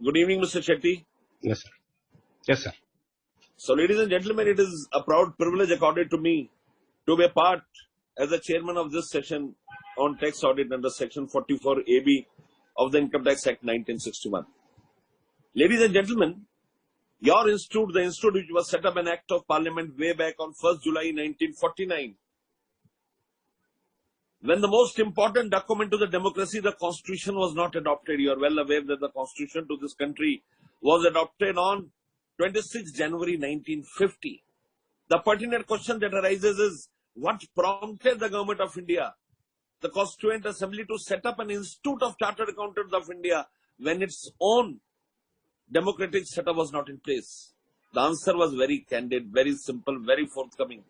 Good evening, Mr. Shetty. Yes, sir. Yes, sir. So, ladies and gentlemen, it is a proud privilege accorded to me to be a part as the chairman of this session on tax audit under Section 44 AB of the Income Tax Act 1961. Ladies and gentlemen, your institute, the institute which was set up an Act of Parliament way back on 1st July 1949, when the most important document to the democracy, the Constitution, was not adopted. You are well aware that the Constitution to this country was adopted on 26 January 1950. The pertinent question that arises is, what prompted the Government of India, the Constituent Assembly, to set up an Institute of Chartered Accountants of India when its own democratic setup was not in place? The answer was very candid, very simple, very forthcoming.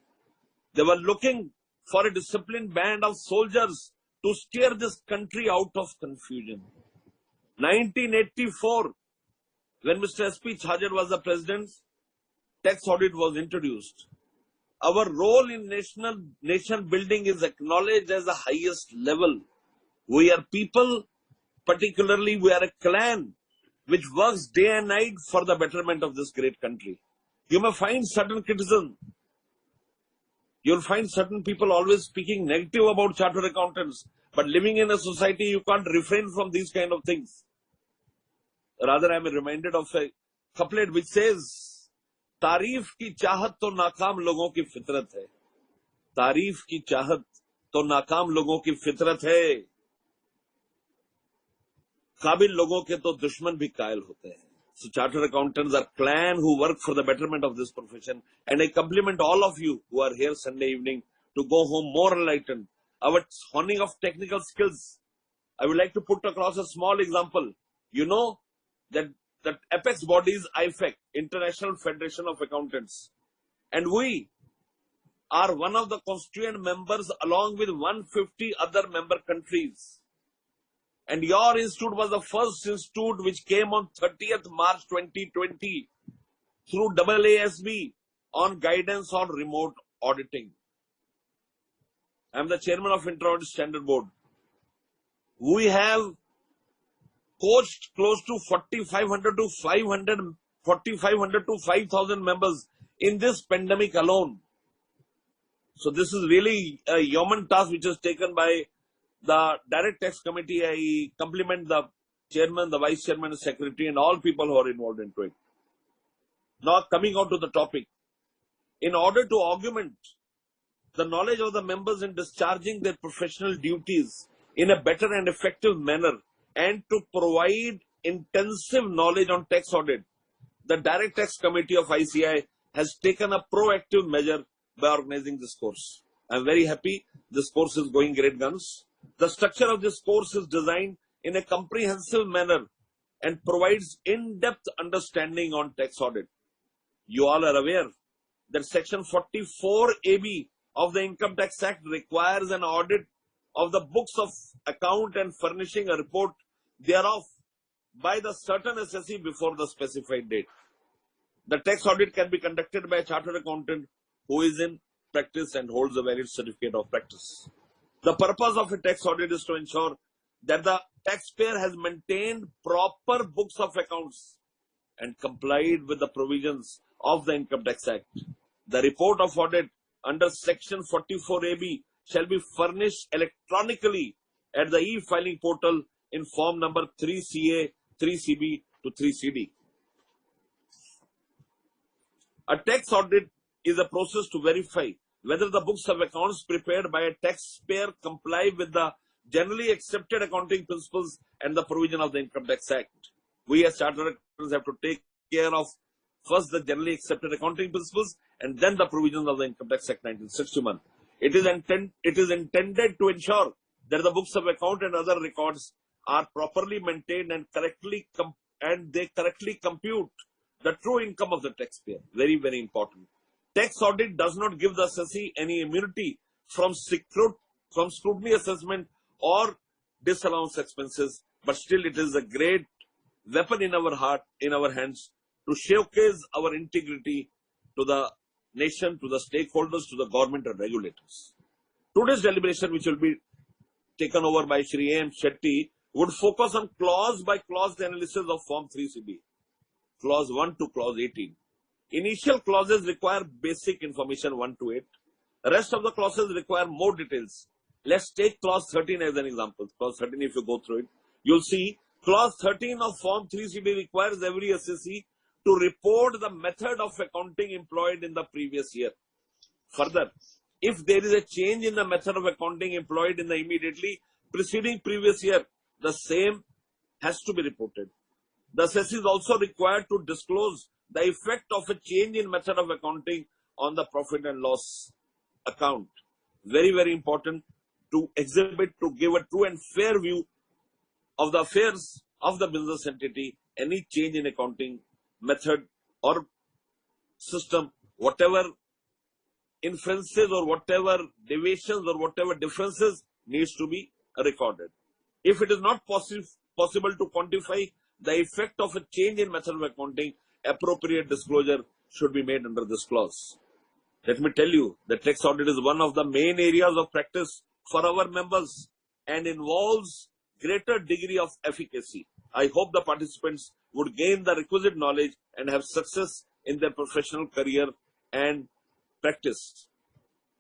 They were looking for a disciplined band of soldiers to steer this country out of confusion. 1984, when Mr. S.P. Chhajar was the president, tax audit was introduced. Our role in nation building is acknowledged as the highest level. We are people, particularly we are a clan, which works day and night for the betterment of this great country. You may find certain criticism. You'll find certain people always speaking negative about chartered accountants, but living in a society, you can't refrain from these kind of things. Rather, I'm reminded of a couplet which says, तारीफ की चाहत तो नाकाम लोगों की फितरत है. तारीफ की चाहत तो नाकाम लोगों की फितरत है. काबिल लोगों के तो दुश्मन भी कायल होते हैं. So chartered accountants are clan who work for the betterment of this profession, and I compliment all of you who are here Sunday evening to go home more enlightened. Our honing of technical skills. I would like to put across a small example. You know that the apex body is IFAC, International Federation of Accountants, and we are one of the constituent members along with 150 other member countries. And your institute was the first institute which came on 30th March 2020 through AASB on guidance on remote auditing. I am the chairman of Inter-Audit Standard Board. We have coached close to 4,500 to 5,000 members in this pandemic alone. So this is really a yeoman task which is taken by the Direct Tax Committee. I compliment the chairman, the vice chairman, the secretary, and all people who are involved into it. Now, coming on to the topic, in order to augment the knowledge of the members in discharging their professional duties in a better and effective manner, and to provide intensive knowledge on tax audit, the Direct Tax Committee of ICAI has taken a proactive measure by organizing this course. I am very happy this course is going great guns. The structure of this course is designed in a comprehensive manner and provides in-depth understanding on tax audit. You all are aware that Section 44 AB of the Income Tax Act requires an audit of the books of account and furnishing a report thereof by the certain assessee before the specified date. The tax audit can be conducted by a chartered accountant who is in practice and holds a valid certificate of practice. The purpose of a tax audit is to ensure that the taxpayer has maintained proper books of accounts and complied with the provisions of the Income Tax Act. The report of audit under Section 44 AB shall be furnished electronically at the e-filing portal in form number 3CA, 3CB to 3CD. A tax audit is a process to verify whether the books of accounts prepared by a taxpayer comply with the generally accepted accounting principles and the provision of the Income Tax Act. We as chartered accountants have to take care of first the generally accepted accounting principles and then the provisions of the Income Tax Act 1961. It is intended to ensure that the books of account and other records are properly maintained and they correctly compute the true income of the taxpayer. Very, very important. Tax audit does not give the assessee any immunity from scrutiny assessment or disallowance expenses, but still it is a great weapon in our hands to showcase our integrity to the nation, to the stakeholders, to the government and regulators. Today's deliberation, which will be taken over by Shri A.M. Shetty, would focus on clause by clause analysis of Form 3CB, clause 1 to clause 18. Initial clauses require basic information 1 to 8. The rest of the clauses require more details. Let's take clause 13 as an example. Clause 13, if you go through it, you'll see clause 13 of Form 3CB requires every assessee to report the method of accounting employed in the previous year. Further, if there is a change in the method of accounting employed in the immediately preceding previous year, the same has to be reported. The assessee is also required to disclose the effect of a change in method of accounting on the profit and loss account. Very, very important to exhibit, to give a true and fair view of the affairs of the business entity. Any change in accounting method or system, whatever inferences or whatever deviations or whatever differences needs to be recorded. If it is not possible to quantify the effect of a change in method of accounting, appropriate disclosure should be made under this clause. Let me tell you, the tax audit is one of the main areas of practice for our members and involves greater degree of efficacy. I hope the participants would gain the requisite knowledge and have success in their professional career and practice.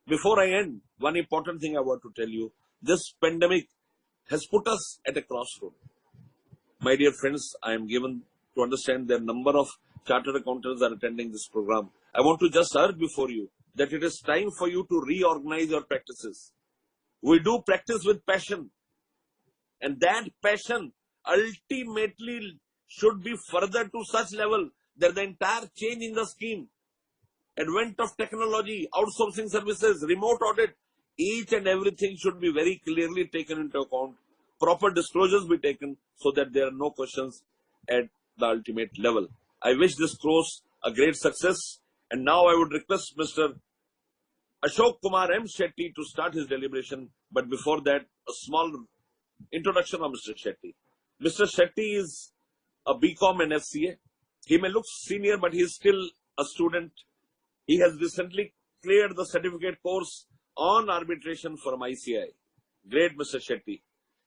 Before I end, one important thing I want to tell you, this pandemic has put us at a crossroad. My dear friends, I am given to understand that a number of chartered accountants are attending this program. I want to just urge before you that it is time for you to reorganize your practices. We do practice with passion, and that passion ultimately should be further to such level that the entire change in the scheme, advent of technology, outsourcing services, remote audit, each and everything should be very clearly taken into account. Proper disclosures be taken so that there are no questions at the ultimate level. I wish this course a great success. And now I would request Mr. Ashok Kumar M. Shetty to start his deliberation. But before that, a small introduction of Mr. Shetty. Mr. Shetty is a BCom and FCA. He may look senior, but he is still a student. He has recently cleared the certificate course on arbitration from ICAI. Great, Mr. Shetty.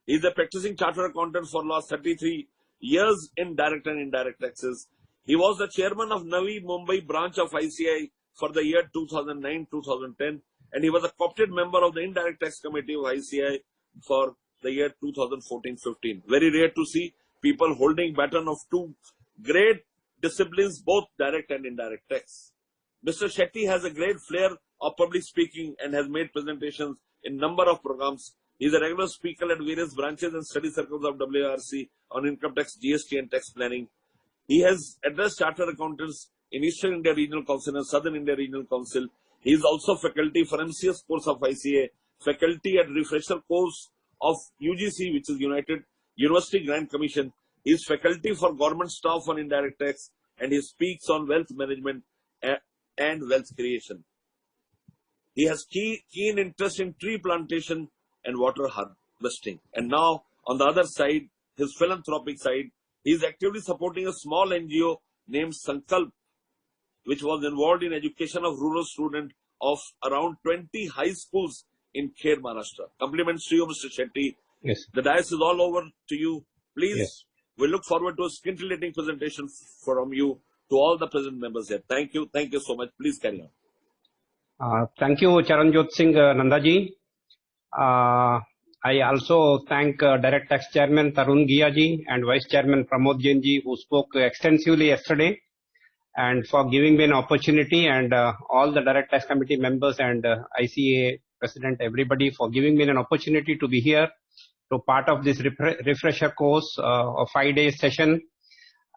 He is a practicing chartered accountant for last 33 years in direct and indirect taxes. He was the chairman of NAVI Mumbai branch of ICAI for the year 2009-2010, and he was a co-opted member of the indirect tax committee of ICAI for the year 2014-15. Very rare to see people holding baton of two great disciplines, both direct and indirect tax. Mr. Shetty has a great flair of public speaking and has made presentations in number of programs. He is a regular speaker at various branches and study circles of WIRC on income tax, GST and tax planning. He has addressed chartered accountants in Eastern India Regional Council and Southern India Regional Council. He is also faculty for MCS course of ICA, faculty at refresher course of UGC, which is United University Grant Commission. He is faculty for government staff on indirect tax, and he speaks on wealth management and wealth creation. He has keen interest in tree plantation and water harvesting. And now, on the other side, his philanthropic side, he is actively supporting a small NGO named Sankalp, which was involved in education of rural students of around 20 high schools in Kher, Maharashtra. Compliments to you, Mr. Shetty. Yes. The dais is all over to you. Please, Yes. we look forward to a scintillating presentation from you to all the present members here. Thank you. Thank you so much. Please carry on. Thank you, Charanjot Singh Nandaji. I also thank Direct Tax Chairman Tarun Giaji and Vice Chairman Pramod Jainji, who spoke extensively yesterday, and for giving me an opportunity, and all the Direct Tax Committee members and ICA President, everybody, for giving me an opportunity to be here to part of this refresher course of 5-day session.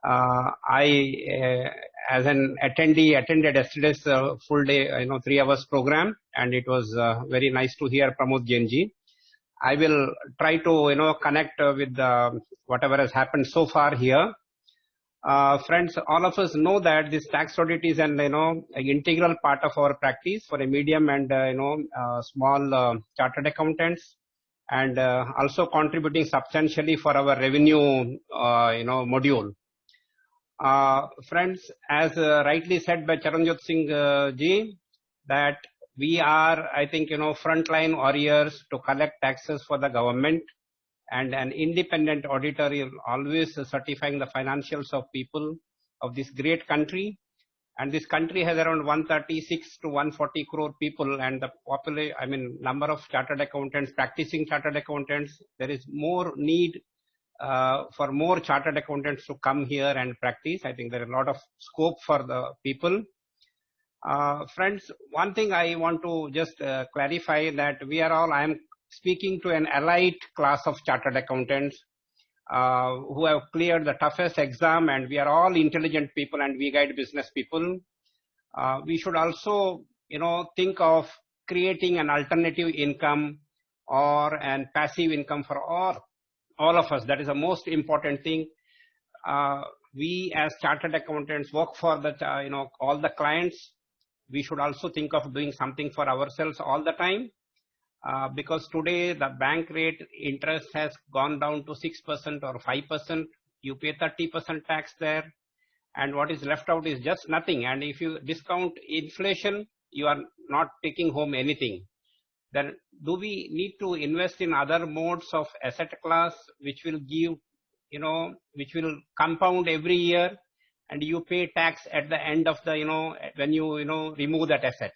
I, as an attendee, attended yesterday's full day, 3 hours program, and it was very nice to hear Pramod Jainji. I will try to, connect with whatever has happened so far here. Friends, all of us know that this tax audit is an, integral part of our practice for a medium and, small chartered accountants, and also contributing substantially for our revenue, module. Friends, as rightly said by Charanjot Singh ji, that we are, I think, frontline warriors to collect taxes for the government. and an independent auditor is always certifying the financials of people of this great country. And this country has around 136 to 140 crore people, and the number of chartered accountants, practicing chartered accountants, there is more need for more chartered accountants to come here and practice. I think there is a lot of scope for the people. Friends, one thing I want to just clarify that I am speaking to an elite class of chartered accountants who have cleared the toughest exam, and we are all intelligent people and we guide business people. We should also, think of creating an alternative income or an passive income for all of us. That is the most important thing. We as chartered accountants work for all the clients. We should also think of doing something for ourselves all the time. Because today the bank rate interest has gone down to 6% or 5%. You pay 30% tax there, and what is left out is just nothing. And if you discount inflation, you are not taking home anything. Then do we need to invest in other modes of asset class which will give, which will compound every year, and you pay tax at the end of the, when you, remove that asset?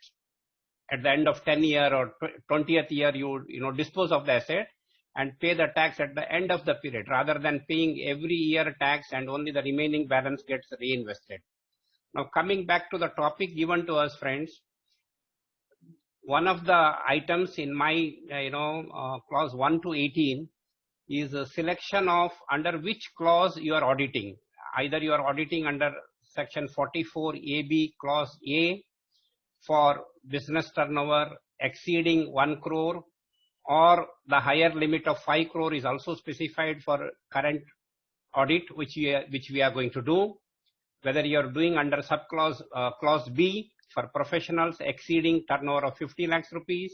At the end of 10 year or 20th year, you dispose of the asset and pay the tax at the end of the period, rather than paying every year tax and only the remaining balance gets reinvested. Now, coming back to the topic given to us, friends, one of the items in my, clause 1 to 18 is a selection of under which clause you are auditing. Either you are auditing under section 44AB clause A for business turnover exceeding 1 crore, or the higher limit of 5 crore is also specified for current audit, which we are going to do. Whether you are doing under subclause clause B for professionals exceeding turnover of 50 lakhs rupees,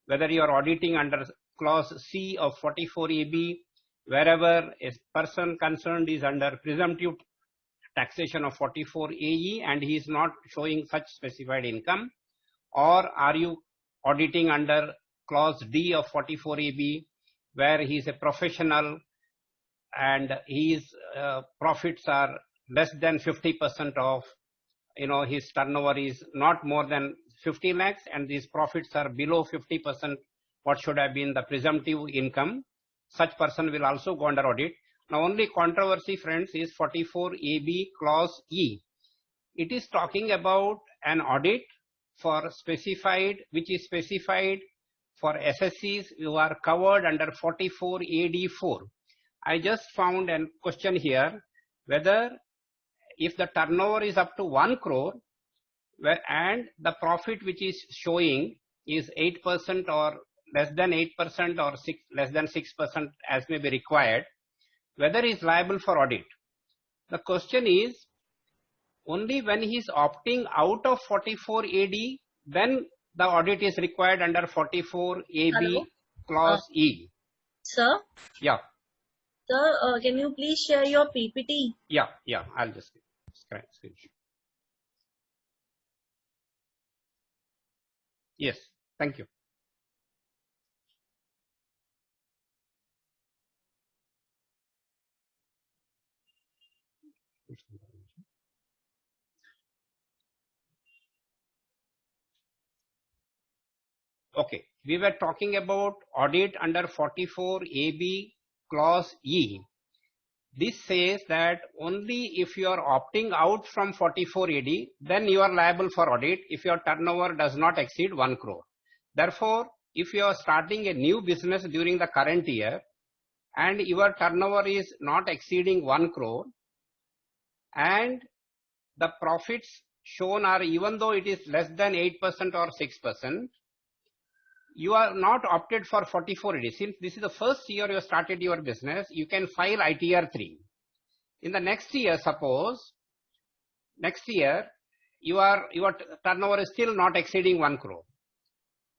whether you are auditing under clause C of 44AB, wherever a person concerned is under presumptive taxation of 44AE and he is not showing such specified income, or are you auditing under clause D of 44AB where he is a professional and his profits are less than 50% of his turnover is not more than 50 lakhs and these profits are below 50% what should have been the presumptive income. Such person will also go under audit. Now, only controversy, friends, is 44AB clause E. It is talking about an audit for specified, which is specified for SSCs who are covered under 44AD4. I just found a question here whether if the turnover is up to 1 crore and the profit which is showing is 8% or less than 8% or less than 6% as may be required, whether he is liable for audit. The question is, only when he is opting out of 44AD, then the audit is required under 44AB Hello? clause E. Sir? Yeah. Sir, can you please share your PPT? Yeah, I'll just screenshot. Yes, thank you. Okay, we were talking about audit under 44AB clause E. This says that only if you are opting out from 44AD, then you are liable for audit if your turnover does not exceed 1 crore. Therefore, if you are starting a new business during the current year and your turnover is not exceeding 1 crore and the profits shown are, even though it is less than 8% or 6%, you are not opted for 44AD. Since this is the first year you have started your business, you can file ITR 3. In the next year, suppose, next year, your turnover is still not exceeding 1 crore.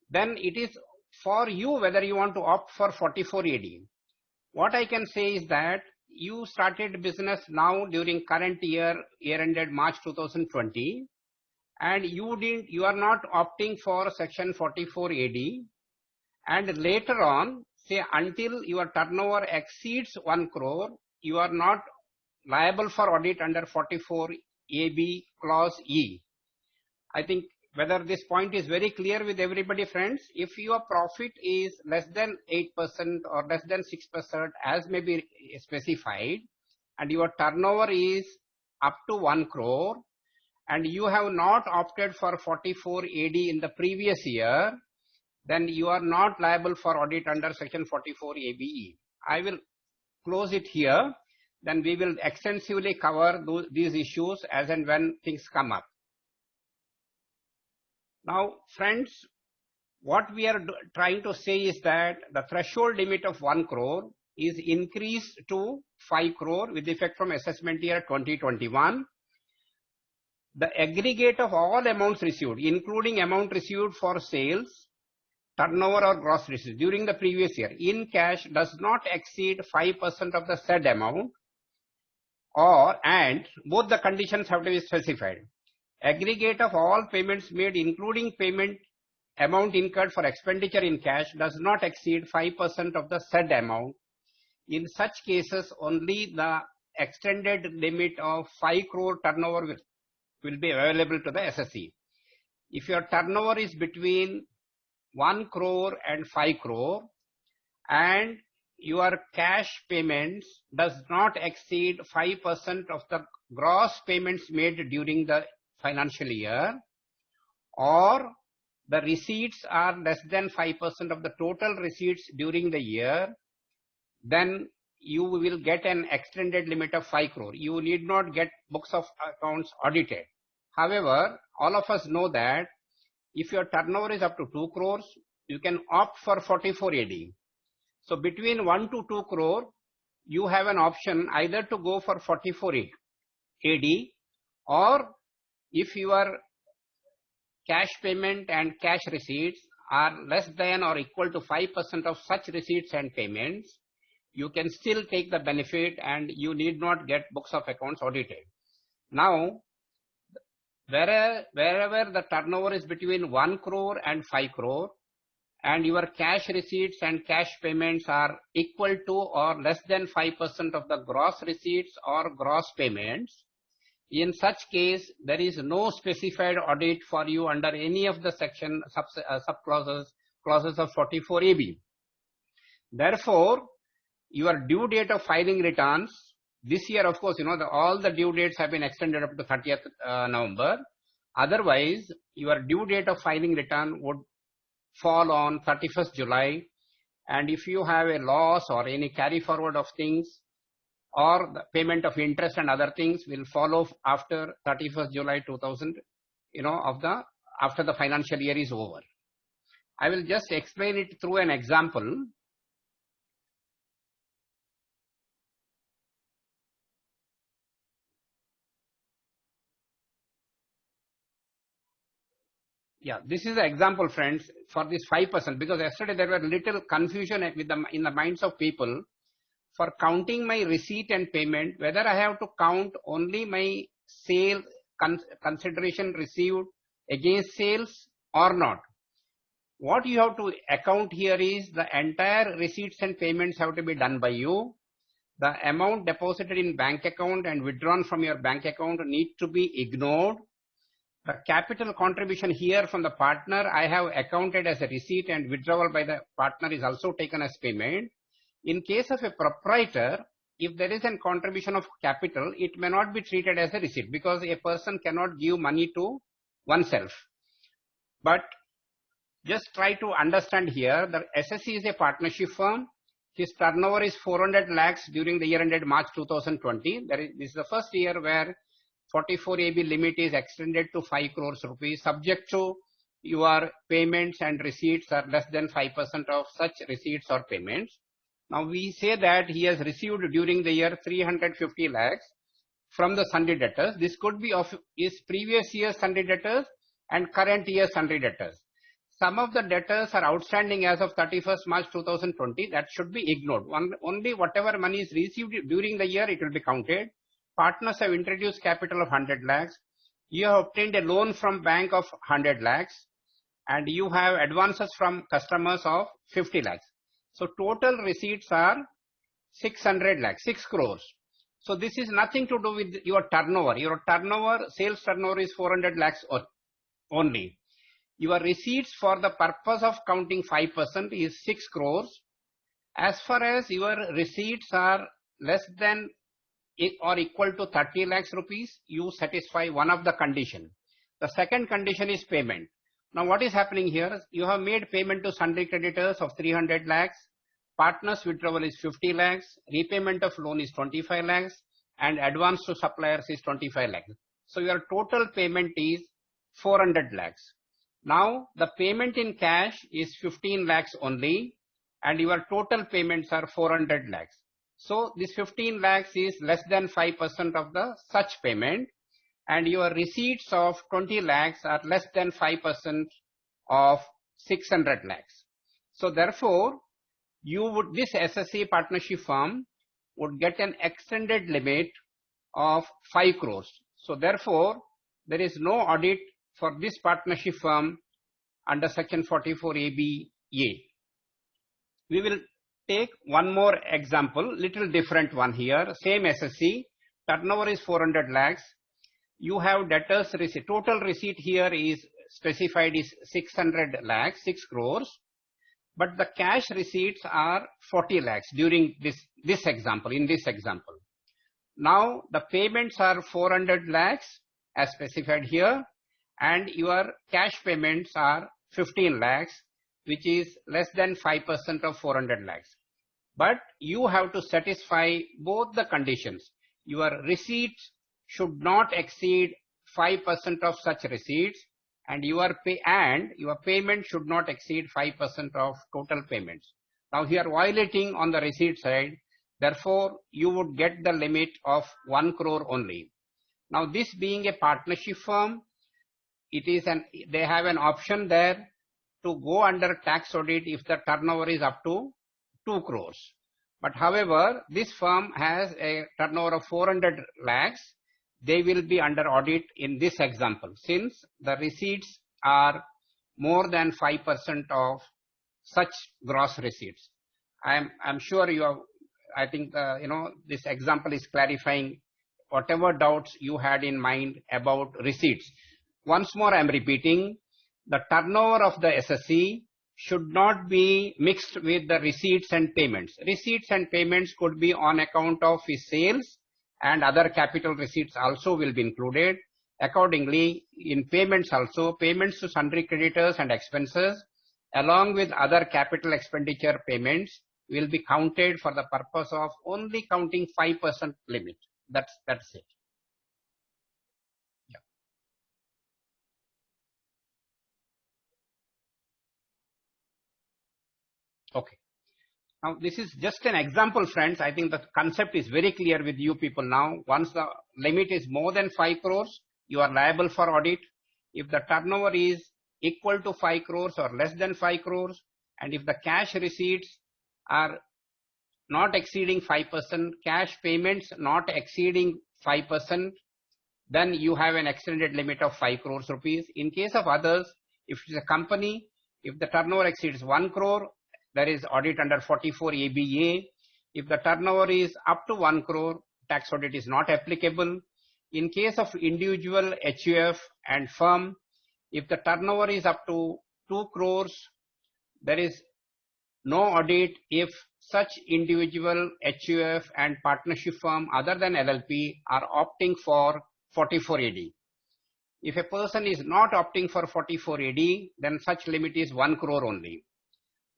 Then it is for you whether you want to opt for 44AD. What I can say is that you started business now during current year ended March 2020. And you are not opting for section 44AD, and later on say until your turnover exceeds 1 crore, you are not liable for audit under 44 AB clause E. I think whether this point is very clear with everybody, friends. If your profit is less than 8% or less than 6% as may be specified, and your turnover is up to 1 crore, and you have not opted for 44 AD in the previous year, then you are not liable for audit under section 44 ABE. I will close it here. Then we will extensively cover these issues as and when things come up. Now, friends, what we are trying to say is that the threshold limit of 1 crore is increased to 5 crore with effect from assessment year 2021. The aggregate of all amounts received, including amount received for sales, turnover or gross receipts during the previous year in cash, does not exceed 5% of the said amount, and both the conditions have to be specified. Aggregate of all payments made, including payment amount incurred for expenditure in cash, does not exceed 5% of the said amount. In such cases, only the extended limit of 5 crore turnover will be available to the SSE. If your turnover is between 1 crore and 5 crore and your cash payments does not exceed 5% of the gross payments made during the financial year, or the receipts are less than 5% of the total receipts during the year, then you will get an extended limit of 5 crore. You need not get books of accounts audited. However, all of us know that if your turnover is up to 2 crores, you can opt for 44 AD. So between 1 to 2 crore, you have an option either to go for 44 AD, or if your cash payment and cash receipts are less than or equal to 5% of such receipts and payments, you can still take the benefit and you need not get books of accounts audited. Now, wherever the turnover is between 1 crore and 5 crore, and your cash receipts and cash payments are equal to or less than 5% of the gross receipts or gross payments, in such case, there is no specified audit for you under any of the section clauses of 44 AB. Therefore, your due date of filing returns, this year, of course, all the due dates have been extended up to 30th November. Otherwise, your due date of filing return would fall on 31st July. And if you have a loss or any carry forward of things, or the payment of interest and other things will follow after 31st July 2000, after the financial year is over. I will just explain it through an example. Yeah, this is the example, friends, for this 5%, because yesterday there were little confusion in the minds of people for counting my receipt and payment, whether I have to count only my sale consideration received against sales or not. What you have to account here is the entire receipts and payments have to be done by you. The amount deposited in bank account and withdrawn from your bank account need to be ignored. The capital contribution here from the partner I have accounted as a receipt, and withdrawal by the partner is also taken as payment. In case of a proprietor, if there is a contribution of capital, it may not be treated as a receipt because a person cannot give money to oneself. But just try to understand here, the SSE is a partnership firm. His turnover is 400 lakhs during the year ended March 2020. This is the first year where 44 AB limit is extended to 5 crores rupees, subject to your payments and receipts are less than 5% of such receipts or payments. Now we say that he has received during the year 350 lakhs from the sundry debtors. This could be of his previous year's sundry debtors and current year's sundry debtors. Some of the debtors are outstanding as of 31st March 2020. That should be ignored. Only whatever money is received during the year, it will be counted. Partners have introduced capital of 100 lakhs. You have obtained a loan from bank of 100 lakhs. And you have advances from customers of 50 lakhs. So total receipts are 600 lakhs, 6 crores. So this is nothing to do with your turnover. Your turnover, sales turnover is 400 lakhs only. Your receipts for the purpose of counting 5% is 6 crores. As far as your receipts are less than or equal to 30 lakhs rupees, you satisfy one of the condition. The second condition is payment. Now what is happening here? You have made payment to sundry creditors of 300 lakhs, partners withdrawal is 50 lakhs, repayment of loan is 25 lakhs, and advance to suppliers is 25 lakhs. So your total payment is 400 lakhs. Now the payment in cash is 15 lakhs only, and your total payments are 400 lakhs. So this 15 lakhs is less than 5% of the such payment, and your receipts of 20 lakhs are less than 5% of 600 lakhs. So therefore, this SSC partnership firm would get an extended limit of 5 crores. So therefore, there is no audit for this partnership firm under section 44ABA. We will take one more example, little different one here. Same SSC, turnover is 400 lakhs. You have debtors receipt. Total receipt here is specified is 600 lakhs, 6 crores. But the cash receipts are 40 lakhs during this example, in this example. Now the payments are 400 lakhs as specified here, and your cash payments are 15 lakhs, which is less than 5% of 400 lakhs. But you have to satisfy both the conditions. Your receipts should not exceed 5% of such receipts, and your payment should not exceed 5% of total payments. Now here violating on the receipt side, therefore you would get the limit of 1 crore only. Now this being a partnership firm, they have an option there to go under tax audit if the turnover is up to 2 crores. But however, this firm has a turnover of 400 lakhs. They will be under audit in this example, since the receipts are more than 5% of such gross receipts. I'm sure you have, I think, this example is clarifying whatever doubts you had in mind about receipts. Once more, I'm repeating, the turnover of the SSC should not be mixed with the receipts and payments. Receipts and payments could be on account of his sales, and other capital receipts also will be included. Accordingly, in payments also, payments to sundry creditors and expenses, along with other capital expenditure payments, will be counted for the purpose of only counting 5% limit. That's it. Yeah. Okay. Now this is just an example, friends. I think the concept is very clear with you people now. Once the limit is more than 5 crores, you are liable for audit. If the turnover is equal to 5 crores or less than 5 crores, and if the cash receipts are not exceeding 5%, cash payments not exceeding 5%, then you have an extended limit of 5 crores rupees. In case of others, if it's a company, if the turnover exceeds 1 crore, there is audit under 44 ABA. If the turnover is up to 1 crore, tax audit is not applicable. In case of individual HUF and firm, if the turnover is up to 2 crores, there is no audit if such individual HUF and partnership firm other than LLP are opting for 44 AD. If a person is not opting for 44 AD, then such limit is 1 crore only.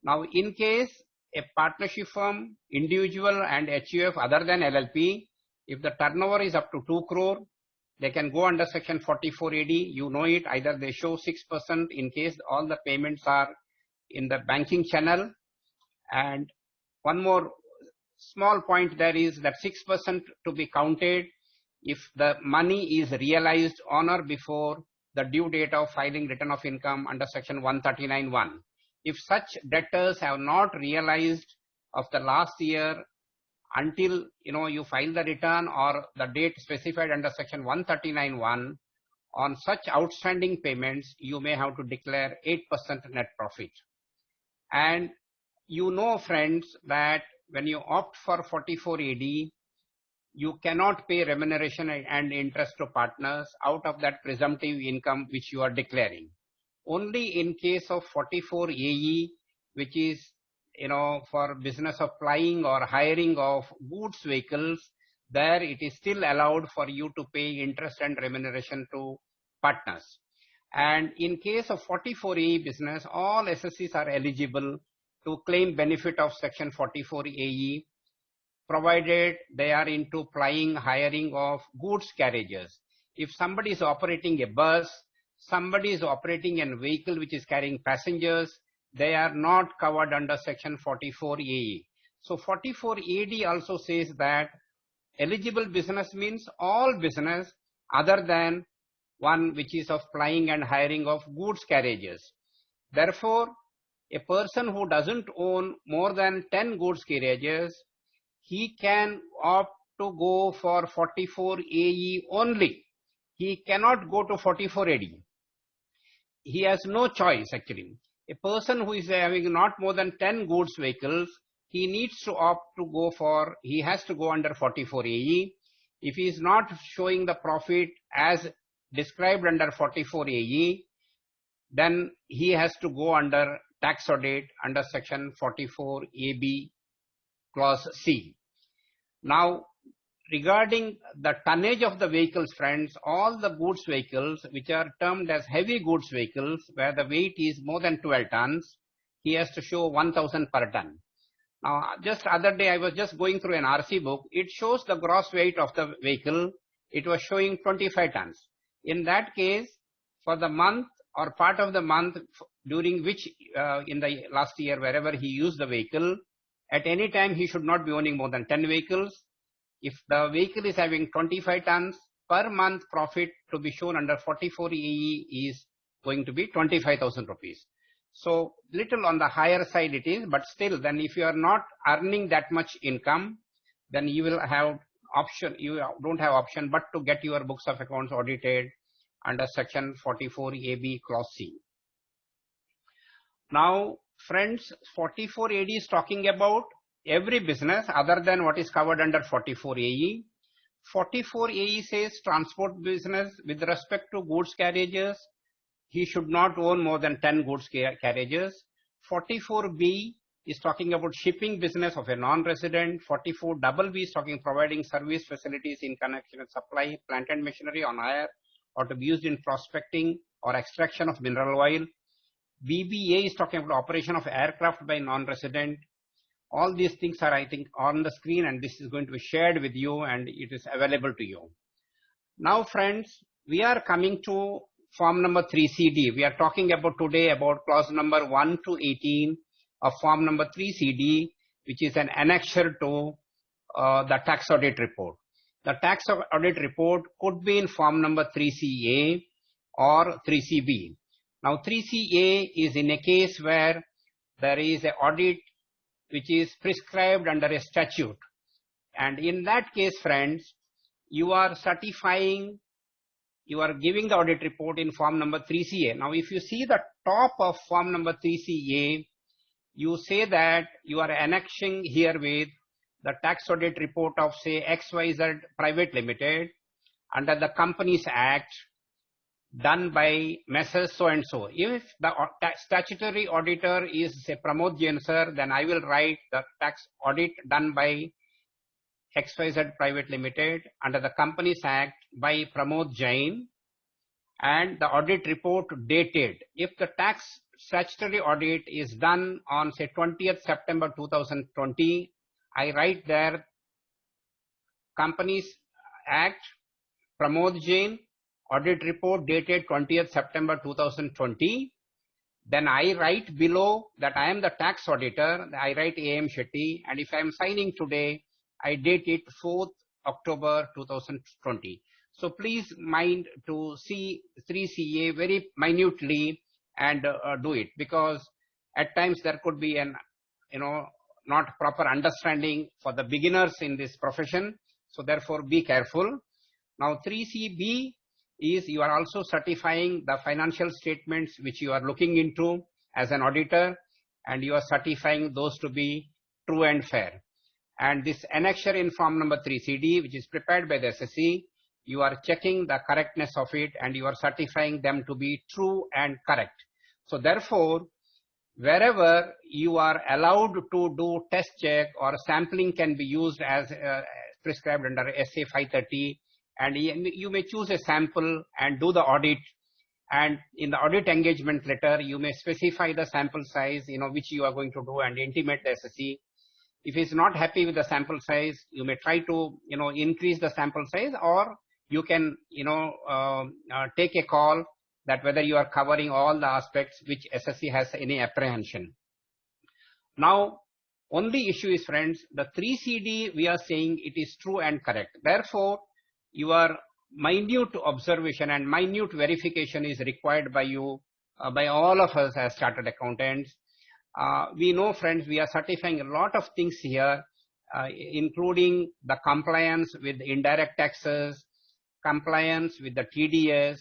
Now, in case a partnership firm, individual and HUF other than LLP, if the turnover is up to 2 crore, they can go under section 44 AD. You know it, either they show 6% in case all the payments are in the banking channel. And one more small point there is that 6% to be counted if the money is realized on or before the due date of filing return of income under section 139(1). If such debtors have not realized of the last year until you file the return or the date specified under section 139(1), on such outstanding payments you may have to declare 8% net profit. And you know, friends, that when you opt for 44AD, you cannot pay remuneration and interest to partners out of that presumptive income which you are declaring. Only in case of 44AE, which is, for business of flying or hiring of goods vehicles, there it is still allowed for you to pay interest and remuneration to partners. And in case of 44AE business, all SSCs are eligible to claim benefit of section 44AE, provided they are into flying, hiring of goods carriages. If somebody is operating a bus, somebody is operating a vehicle which is carrying passengers, they are not covered under section 44AE. So 44AD also says that eligible business means all business other than one which is of flying and hiring of goods carriages. Therefore, a person who doesn't own more than 10 goods carriages, he can opt to go for 44AE only. He cannot go to 44AD. He has no choice actually. A person who is having not more than 10 goods vehicles, he needs to opt to go for, he has to go under 44AE. If he is not showing the profit as described under 44AE, then he has to go under tax audit under section 44AB clause C. Now, regarding the tonnage of the vehicles, friends, all the goods vehicles which are termed as heavy goods vehicles, where the weight is more than 12 tons, he has to show 1,000 per ton. Now, just other day I was just going through an RC book. It shows the gross weight of the vehicle. It was showing 25 tons. In that case, for the month or part of the month during which in the last year, wherever he used the vehicle, at any time he should not be owning more than 10 vehicles. If the vehicle is having 25 tons, per month profit to be shown under 44AE is going to be 25,000 rupees. So little on the higher side it is, but still then if you are not earning that much income, then you will have option, you don't have option but to get your books of accounts audited under section 44AB clause C. Now friends, 44AD is talking about every business other than what is covered under 44AE. 44AE says transport business with respect to goods carriages, he should not own more than 10 goods carriages. 44B is talking about shipping business of a non-resident. 44BB is talking providing service facilities in connection with supply, plant and machinery on hire or to be used in prospecting or extraction of mineral oil. BBA is talking about operation of aircraft by non-resident. All these things are, I think, on the screen and this is going to be shared with you and it is available to you. Now friends, we are coming to form number 3CD. We are talking about today about clause number 1 to 18 of form number 3CD, which is an annexure to the tax audit report. The tax audit report could be in form number 3CA or 3CB. Now 3CA is in a case where there is an audit which is prescribed under a statute. And in that case, friends, you are certifying, you are giving the audit report in form number 3CA. Now, if you see the top of form number 3CA, you say that you are annexing herewith the tax audit report of, say, XYZ Private Limited under the Companies Act done by Messrs. So and so. If the statutory auditor is, say, Pramod Jain sir, then I will write the tax audit done by XYZ Private Limited under the Companies Act by Pramod Jain and the audit report dated. If the tax statutory audit is done on, say, 20th September 2020, I write there Companies Act, Pramod Jain, audit report dated 20th September 2020. Then I write below that I am the tax auditor, I write AM Shetty, and if I am signing today, I date it 4th October 2020. So please mind to see 3CA very minutely and do it, because at times there could be an, not proper understanding for the beginners in this profession. So therefore be careful. Now 3CB is you are also certifying the financial statements which you are looking into as an auditor, and you are certifying those to be true and fair. And this annexure in form number 3CD, which is prepared by the SSE, you are checking the correctness of it and you are certifying them to be true and correct. So therefore, wherever you are allowed to do test check or sampling can be used as prescribed under SA 530, and you may choose a sample and do the audit. And in the audit engagement letter, you may specify the sample size, which you are going to do and intimate the SSE. If he's not happy with the sample size, you may try to, increase the sample size, or you can, take a call that whether you are covering all the aspects which SSE has any apprehension. Now, only issue is, friends, the 3CD we are saying it is true and correct. Therefore, your minute observation and minute verification is required by you, by all of us as chartered accountants. We know, friends, we are certifying a lot of things here, including the compliance with indirect taxes, compliance with the TDS.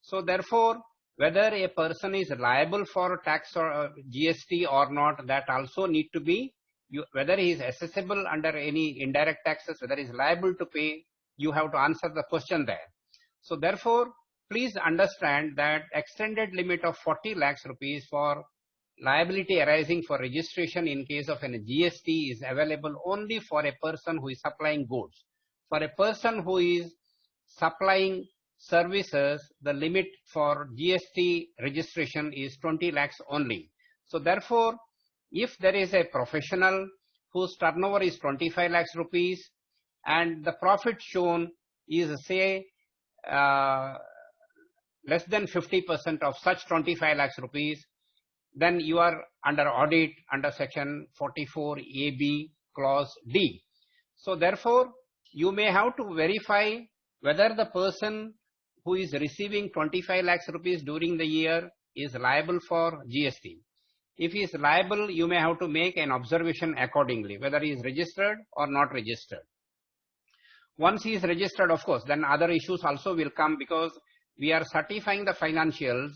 So therefore, whether a person is liable for tax or GST or not, that also need to be, whether he is assessable under any indirect taxes, whether he is liable to pay, you have to answer the question there. So therefore, please understand that extended limit of 40 lakhs rupees for liability arising for registration in case of an GST is available only for a person who is supplying goods. For a person who is supplying services, the limit for GST registration is 20 lakhs only. So therefore, if there is a professional whose turnover is 25 lakhs rupees and the profit shown is, say, less than 50% of such 25 lakhs rupees, then you are under audit under section 44 AB clause D. So therefore, you may have to verify whether the person who is receiving 25 lakhs rupees during the year is liable for GST. If he is liable, you may have to make an observation accordingly, whether he is registered or not registered. Once he is registered, of course, then other issues also will come, because we are certifying the financials.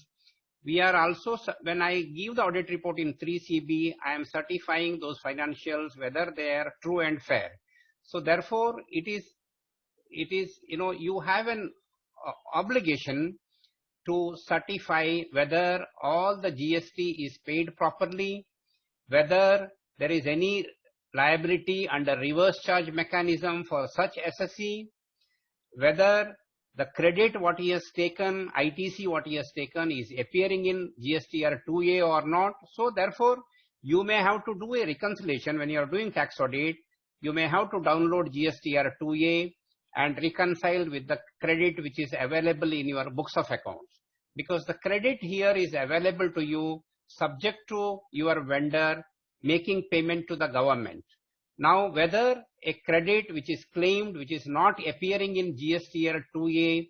We are also, when I give the audit report in 3CB, I am certifying those financials whether they are true and fair. So therefore, it is, you have an obligation to certify whether all the GST is paid properly, whether there is any liability under reverse charge mechanism for such SSE, whether the credit what he has taken, ITC what he has taken, is appearing in GSTR 2A or not. So therefore, you may have to do a reconciliation when you are doing tax audit. You may have to download GSTR 2A and reconcile with the credit which is available in your books of accounts. Because the credit here is available to you subject to your vendor making payment to the government. Now, whether a credit which is claimed, which is not appearing in GSTR 2A,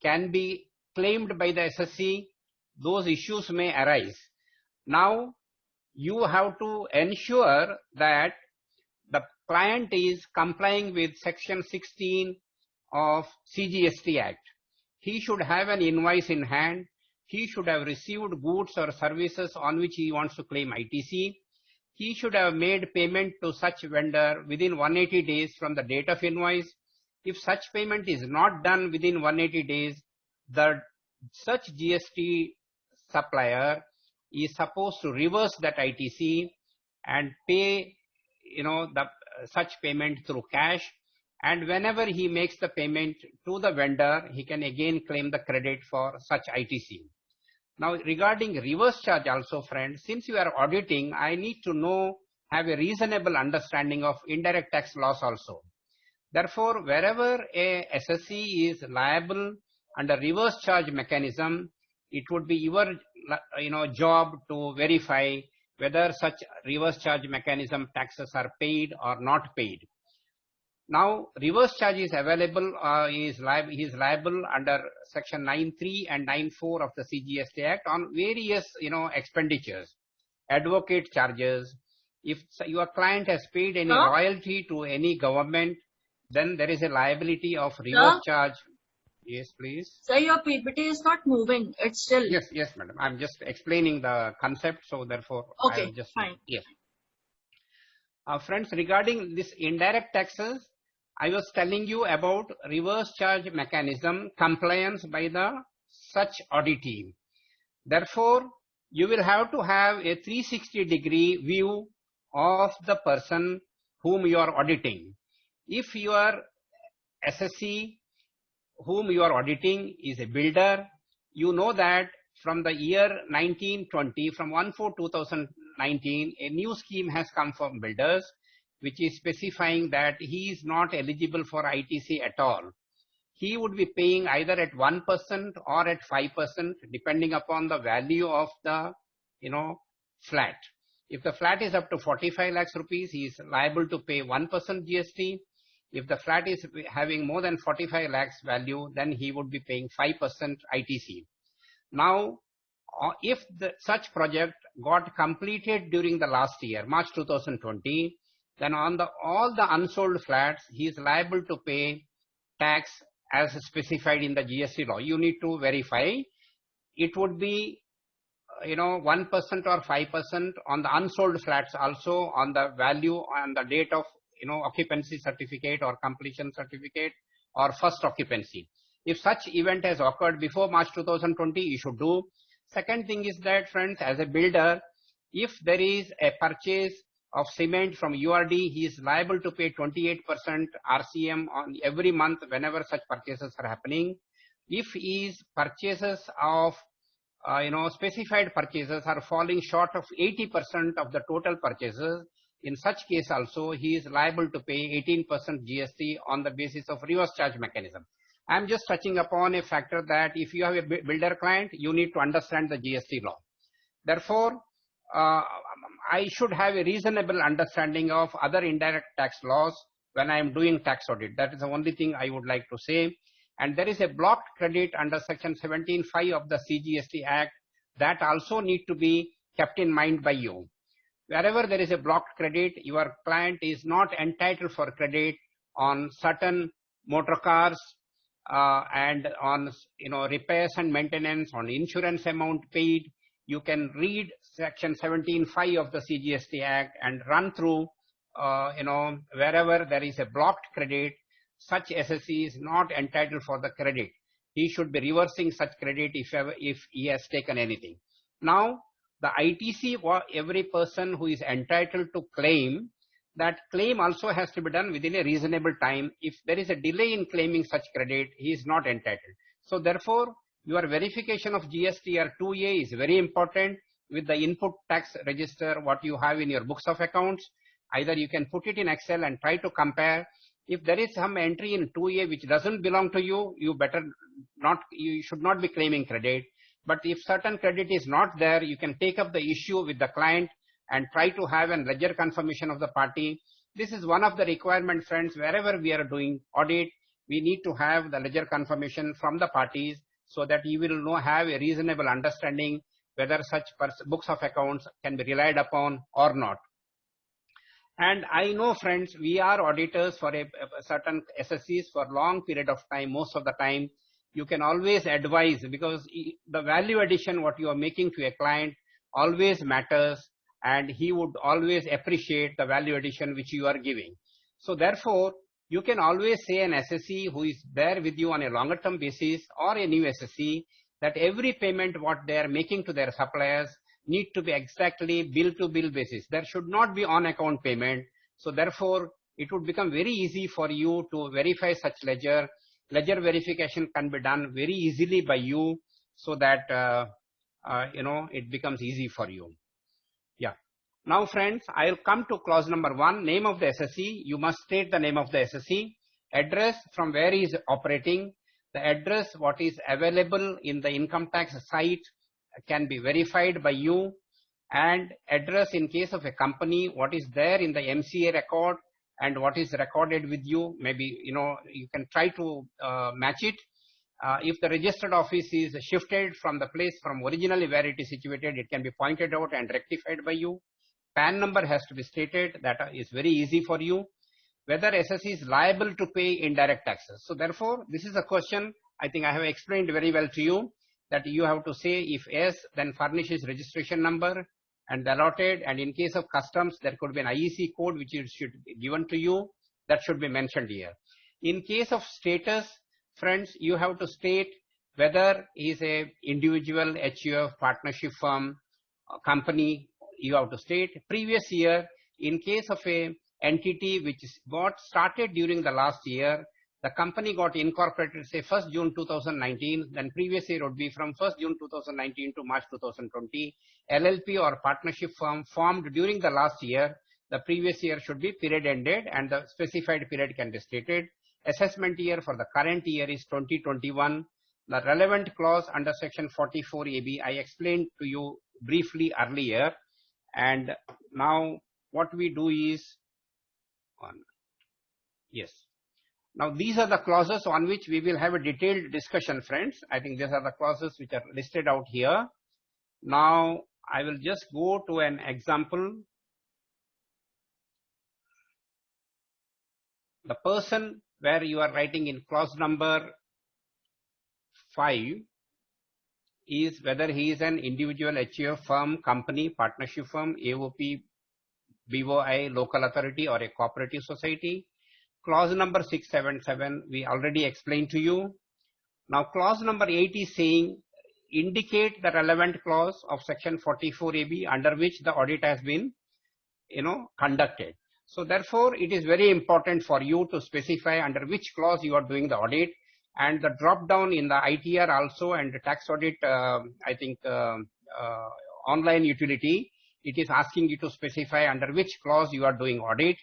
can be claimed by the SSE, those issues may arise. Now, you have to ensure that the client is complying with section 16 of CGST Act. He should have an invoice in hand. He should have received goods or services on which he wants to claim ITC. He should have made payment to such vendor within 180 days from the date of invoice. If such payment is not done within 180 days, such GST supplier is supposed to reverse that ITC and pay, such payment through cash. And whenever he makes the payment to the vendor, he can again claim the credit for such ITC. Now, regarding reverse charge also, friends, since you are auditing, I need to have a reasonable understanding of indirect tax laws also. Therefore, wherever a SSE is liable under reverse charge mechanism, it would be your job to verify whether such reverse charge mechanism taxes are paid or not paid. Now, reverse charge is available, he is liable under section 9.3 and 9.4 of the CGST Act on various, expenditures, advocate charges. If your client has paid any royalty to any government, then there is a liability of reverse charge. Yes, please. Sir, your PPT is not moving. It's still. Yes, yes, madam. I'm just explaining the concept, so therefore I Okay, will just fine. yes. Friends, regarding this indirect taxes, I was telling you about reverse charge mechanism compliance by the such audit team. Therefore, you will have to have a 360-degree view of the person whom you are auditing. If your SSC whom you are auditing is a builder, you know that from the year 1920, from 1/4/2019, a new scheme has come for builders, which is specifying that he is not eligible for ITC at all. He would be paying either at 1% or at 5%, depending upon the value of the, flat. If the flat is up to 45 lakhs rupees, he is liable to pay 1% GST. If the flat is having more than 45 lakhs value, then he would be paying 5% ITC. Now, if such project got completed during the last year, March 2020, then on all the unsold flats, he is liable to pay tax as specified in the GST law. You need to verify. It would be 1% or 5% on the unsold flats, also on the value and the date of occupancy certificate or completion certificate or first occupancy. If such event has occurred before March 2020, you should do. Second thing is that, friends, as a builder, if there is a purchase of cement from URD, he is liable to pay 28% RCM on every month whenever such purchases are happening. If his purchases of specified purchases are falling short of 80% of the total purchases, in such case also he is liable to pay 18% GST on the basis of reverse charge mechanism. I am just touching upon a factor that if you have a builder client, you need to understand the GST law. Therefore, I should have a reasonable understanding of other indirect tax laws when I am doing tax audit. That is the only thing I would like to say. And there is a blocked credit under section 17(5) of the CGST Act that also need to be kept in mind by you. Wherever there is a blocked credit, your client is not entitled for credit on certain motor cars and on repairs and maintenance, on insurance amount paid. You can read section 17(5) of the CGST Act and run through wherever there is a blocked credit, such SSC is not entitled for the credit. He should be reversing such credit if he has taken anything. Now, the ITC, every person who is entitled to claim, that claim also has to be done within a reasonable time. If there is a delay in claiming such credit, he is not entitled. So therefore, your verification of GST or 2A is very important with the input tax register, what you have in your books of accounts. Either you can put it in Excel and try to compare. If there is some entry in 2A which doesn't belong to you, you should not be claiming credit. But if certain credit is not there, you can take up the issue with the client and try to have a ledger confirmation of the party. This is one of the requirements, friends. Wherever we are doing audit, we need to have the ledger confirmation from the parties so that you will have a reasonable understanding whether such books of accounts can be relied upon or not. And I know, friends, we are auditors for a certain SSCs for long period of time. Most of the time, you can always advise, because the value addition what you are making to a client always matters, and he would always appreciate the value addition which you are giving. So therefore, you can always say an SSC who is there with you on a longer term basis or a new SSC that every payment what they are making to their suppliers need to be exactly bill to bill basis. There should not be on account payment. So therefore, it would become very easy for you to verify such ledger. Ledger verification can be done very easily by you, so that it becomes easy for you. Yeah. Now, friends, I will come to clause number 1, name of the SSC. You must state the name of the SSC, address from where he is operating, the address what is available in the income tax site can be verified by you, and address in case of a company, what is there in the MCA record and what is recorded with you. Maybe, you can try to match it. If the registered office is shifted from the place from originally where it is situated, it can be pointed out and rectified by you. PAN number has to be stated. That is very easy for you. Whether SSC is liable to pay indirect taxes. So therefore, this is a question I think I have explained very well to you that you have to say if yes, then furnish his registration number and allotted, and in case of customs, there could be an IEC code which should be given to you, that should be mentioned here. In case of status, friends, you have to state whether he is a individual, HUF, partnership firm, company, you have to state. Previous year, in case of a entity which got started during the last year, the company got incorporated, say 1st June 2019, then previous year would be from 1st June 2019 to March 2020. LLP or partnership firm formed during the last year, the previous year should be period ended and the specified period can be stated. Assessment year for the current year is 2021. The relevant clause under section 44AB, I explained to you briefly earlier, and now what we do is, yes. Now these are the clauses on which we will have a detailed discussion, friends. I think these are the clauses which are listed out here. Now I will just go to an example. The person where you are writing in clause number 5 is whether he is an individual, HUF firm, company, partnership firm, AOP, BOI, local authority or a cooperative society. Clause number 677 we already explained to you. Now clause number 8 is saying indicate the relevant clause of section 44AB under which the audit has been conducted. So therefore it is very important for you to specify under which clause you are doing the audit, and the drop down in the ITR also and the tax audit online utility, it is asking you to specify under which clause you are doing audit.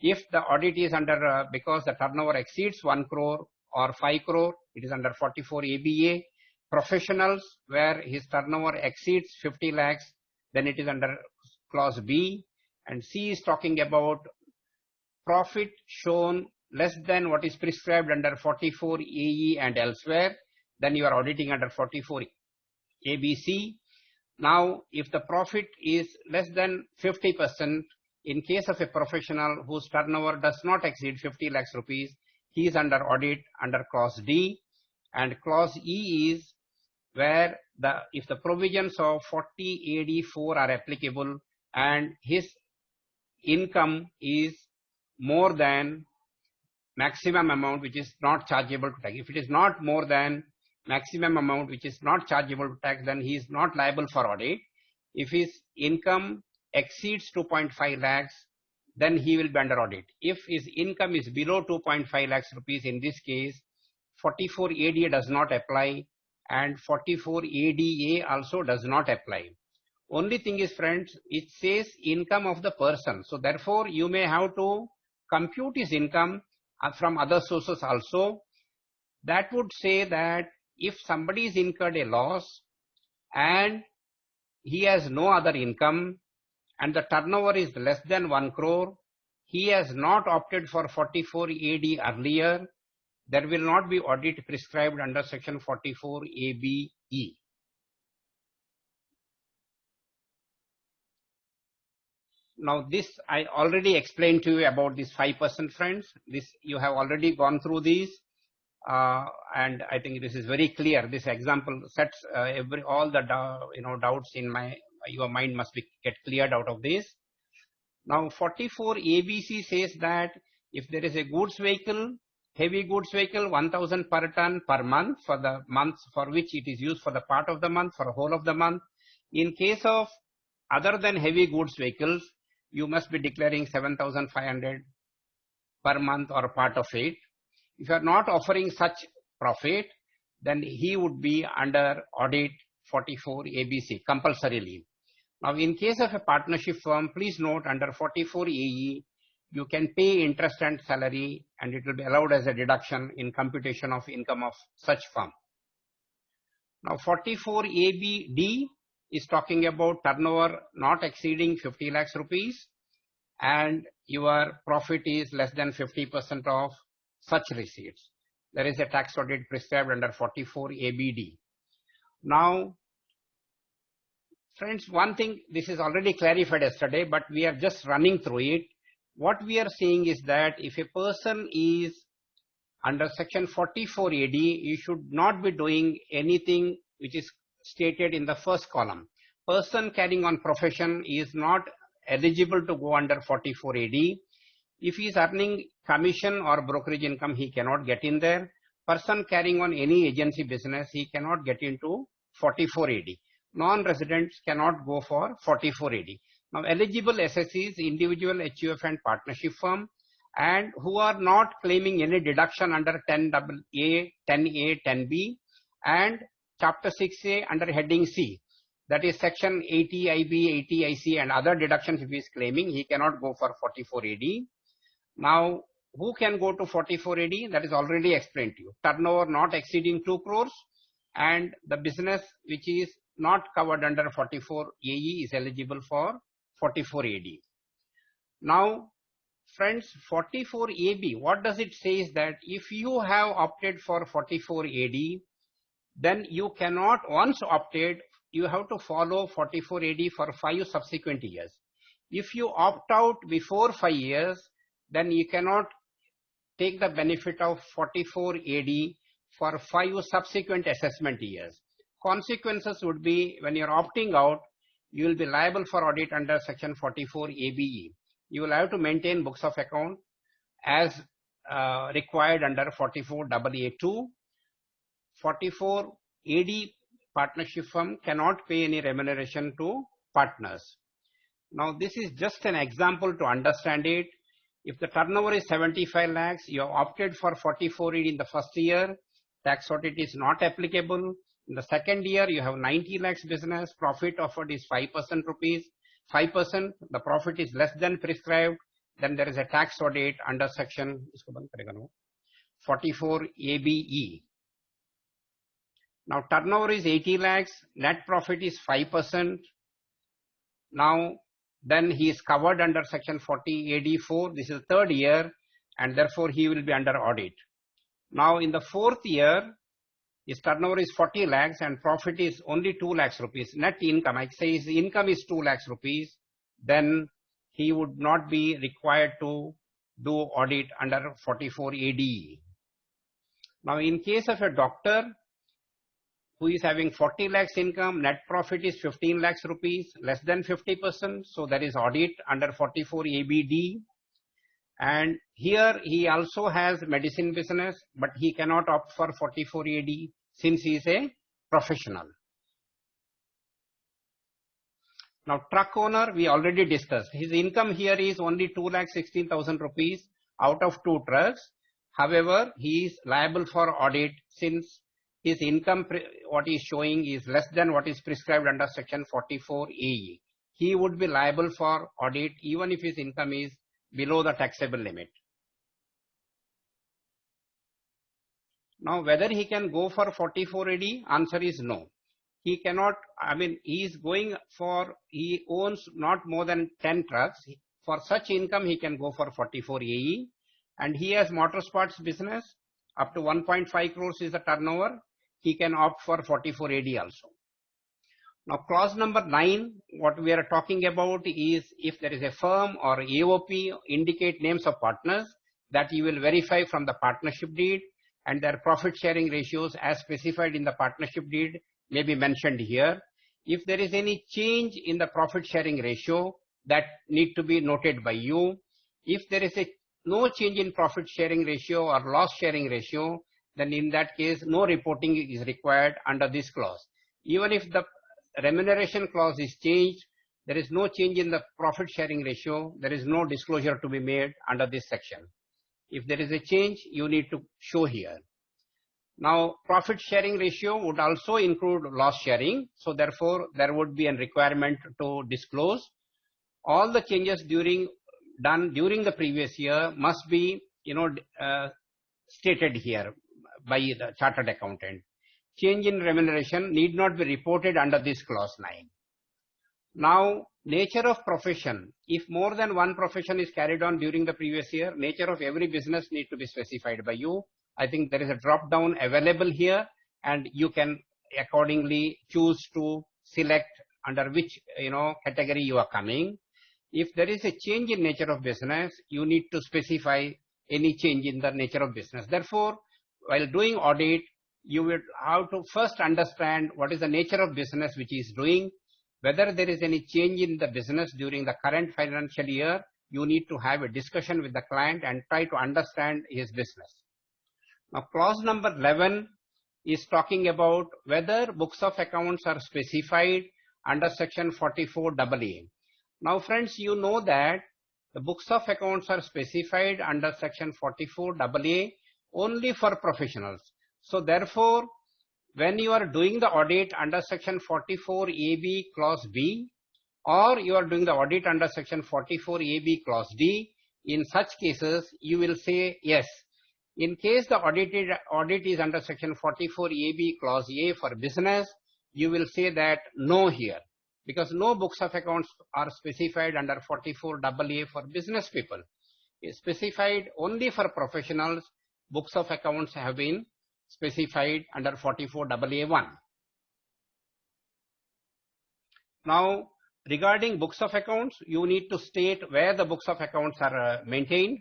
If the audit is under because the turnover exceeds 1 crore or 5 crore, it is under 44 ABA. Professionals where his turnover exceeds 50 lakhs, then it is under clause B. And C is talking about profit shown less than what is prescribed under 44 AE and elsewhere, then you are auditing under 44 ABC. Now, if the profit is less than 50%, in case of a professional whose turnover does not exceed 50 lakhs rupees, he is under audit under clause D. And clause E is where if the provisions of 40 AD4 are applicable and his income is more than maximum amount which is not chargeable to tax. If it is not more than maximum amount which is not chargeable to tax, then he is not liable for audit. If his income exceeds 2.5 lakhs, then he will be under audit. If his income is below 2.5 lakhs rupees, in this case, 44 ADA does not apply and 44 ADA also does not apply. Only thing is, friends, it says income of the person. So therefore, you may have to compute his income from other sources also. That would say that if somebody is incurred a loss and he has no other income and the turnover is less than 1 crore, he has not opted for 44 AD earlier, there will not be audit prescribed under section 44 ABE. Now this I already explained to you about this 5%, friends. This you have already gone through these, and I think this is very clear. This example sets all the doubts in your mind must get cleared out of this. Now 44 ABC says that if there is a goods vehicle, heavy goods vehicle, 1,000 per ton per month for the months for which it is used for the part of the month, for the whole of the month. In case of other than heavy goods vehicles, you must be declaring 7,500 per month or part of it. If you are not offering such profit, then he would be under audit 44 ABC compulsorily. Now, in case of a partnership firm, please note under 44 AE, you can pay interest and salary and it will be allowed as a deduction in computation of income of such firm. Now, 44 ABD is talking about turnover not exceeding 50 lakhs rupees and your profit is less than 50% of such receipts. There is a tax audit prescribed under 44 ABD. Now, friends, one thing, this is already clarified yesterday, but we are just running through it. What we are saying is that if a person is under section 44 AD, you should not be doing anything which is stated in the first column. Person carrying on profession is not eligible to go under 44 AD. If he is earning commission or brokerage income, he cannot get in there. Person carrying on any agency business, he cannot get into 44 AD. Non-residents cannot go for 44 AD. Now, eligible SSEs, individual HUF and partnership firm, and who are not claiming any deduction under 10A, 10A, 10B, and Chapter 6A under heading C. That is section 80 IB, 80 IC, and other deductions if he is claiming, he cannot go for 44 AD. Now, who can go to 44 AD? That is already explained to you. Turnover not exceeding 2 crores, and the business which is not covered under 44 AE is eligible for 44 AD. Now, friends, 44 AB, what does it say is that if you have opted for 44 AD, then you cannot, once opted, you have to follow 44 AD for 5 subsequent years. If you opt out before 5 years, then you cannot take the benefit of 44 AD for 5 subsequent assessment years. Consequences would be, when you're opting out, you will be liable for audit under section 44 ABE. You will have to maintain books of account as required under 44 AA2. 44 AD partnership firm cannot pay any remuneration to partners. Now, this is just an example to understand it. If the turnover is 75 lakhs, you have opted for 44 AD in the first year, tax audit is not applicable. In the second year, you have 90 lakhs business, profit offered is 5% rupees, 5%, the profit is less than prescribed, then there is a tax audit under section 44 ABE. Now, turnover is 80 lakhs, net profit is 5%. Now, then he is covered under section 40 AD4. This is the third year, and therefore he will be under audit. Now, in the fourth year, his turnover is 40 lakhs and profit is only 2 lakhs rupees. Net income, I say his income is 2 lakhs rupees, then he would not be required to do audit under 44 AD. Now, in case of a doctor who is having 40 lakhs income, net profit is 15 lakhs rupees, less than 50%, so there is audit under 44 ABD. And here he also has medicine business, but he cannot opt for 44 AD since he is a professional. Now, truck owner, we already discussed. His income here is only 2,16,000 rupees out of 2 trucks. However, he is liable for audit since his income, what he is showing, is less than what is prescribed under section 44 AE. He would be liable for audit even if his income is below the taxable limit. Now, whether he can go for 44 AD, answer is no. He cannot, he owns not more than 10 trucks. For such income, he can go for 44 AE, and he has motorsports business, up to 1.5 crores is the turnover. He can opt for 44 AD also. Now, clause number 9, what we are talking about is if there is a firm or AOP, indicate names of partners that you will verify from the partnership deed, and their profit sharing ratios as specified in the partnership deed may be mentioned here. If there is any change in the profit sharing ratio, that need to be noted by you. If there is no change in profit sharing ratio or loss sharing ratio, then in that case, no reporting is required under this clause. Even if the remuneration clause is changed, there is no change in the profit sharing ratio, there is no disclosure to be made under this section. If there is a change, you need to show here. Now, profit sharing ratio would also include loss sharing, so therefore there would be a requirement to disclose. All the changes done during the previous year must be, stated here by the chartered accountant. Change in remuneration need not be reported under this clause 9. Now, nature of profession. If more than one profession is carried on during the previous year, nature of every business need to be specified by you. I think there is a drop down available here, and you can accordingly choose to select under which category you are coming. If there is a change in nature of business, you need to specify any change in the nature of business. Therefore, while doing audit, you will have to first understand what is the nature of business which is doing, whether there is any change in the business during the current financial year. You need to have a discussion with the client and try to understand his business. Now, clause number 11 is talking about whether books of accounts are specified under section 44AA. Now, friends, you know that the books of accounts are specified under section 44AA only for professionals. So therefore, when you are doing the audit under section 44AB clause B, or you are doing the audit under section 44AB clause D, in such cases you will say yes. In case the audit is under section 44AB clause A for business, you will say that no here, because no books of accounts are specified under 44AA for business people. It's specified only for professionals. Books of accounts have been specified under 44AA1. Now, regarding books of accounts, you need to state where the books of accounts are maintained,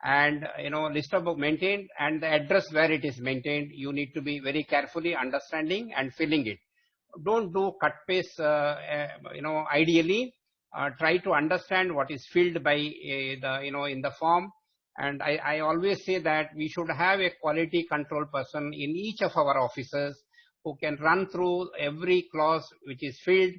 and list of book maintained and the address where it is maintained. You need to be very carefully understanding and filling it. Don't do cut paste. Ideally, try to understand what is filled by in the form. And I always say that we should have a quality control person in each of our offices who can run through every clause which is filled,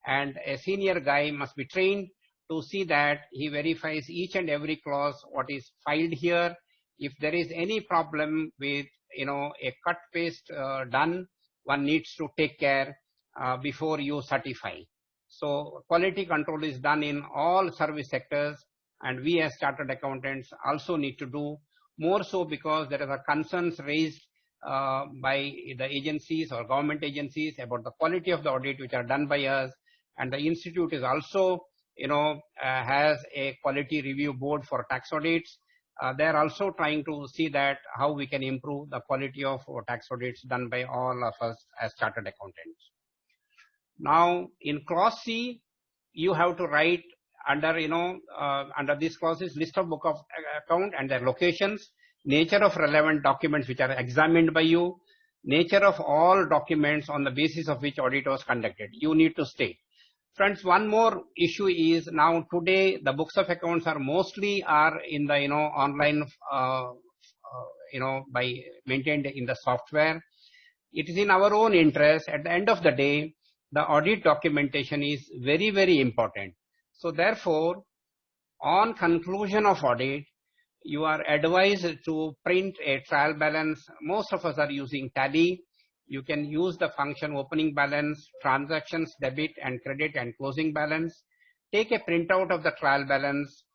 and a senior guy must be trained to see that he verifies each and every clause what is filed here. If there is any problem with a cut paste done, one needs to take care before you certify. So quality control is done in all service sectors, and we as chartered accountants also need to do more so, because there are concerns raised by the agencies or government agencies about the quality of the audit which are done by us. And the institute is also has a quality review board for tax audits. They are also trying to see that how we can improve the quality of tax audits done by all of us as chartered accountants. Now, in clause C, you have to write under under these clauses, list of book of account and their locations, nature of relevant documents which are examined by you, nature of all documents on the basis of which audit was conducted. You need to state. Friends, one more issue is now today the books of accounts are mostly in the online by maintained in the software. It is in our own interest. At the end of the day, the audit documentation is very, very important. So therefore, on conclusion of audit, you are advised to print a trial balance. Most of us are using Tally. You can use the function opening balance, transactions, debit and credit, and closing balance. Take a printout of the trial balance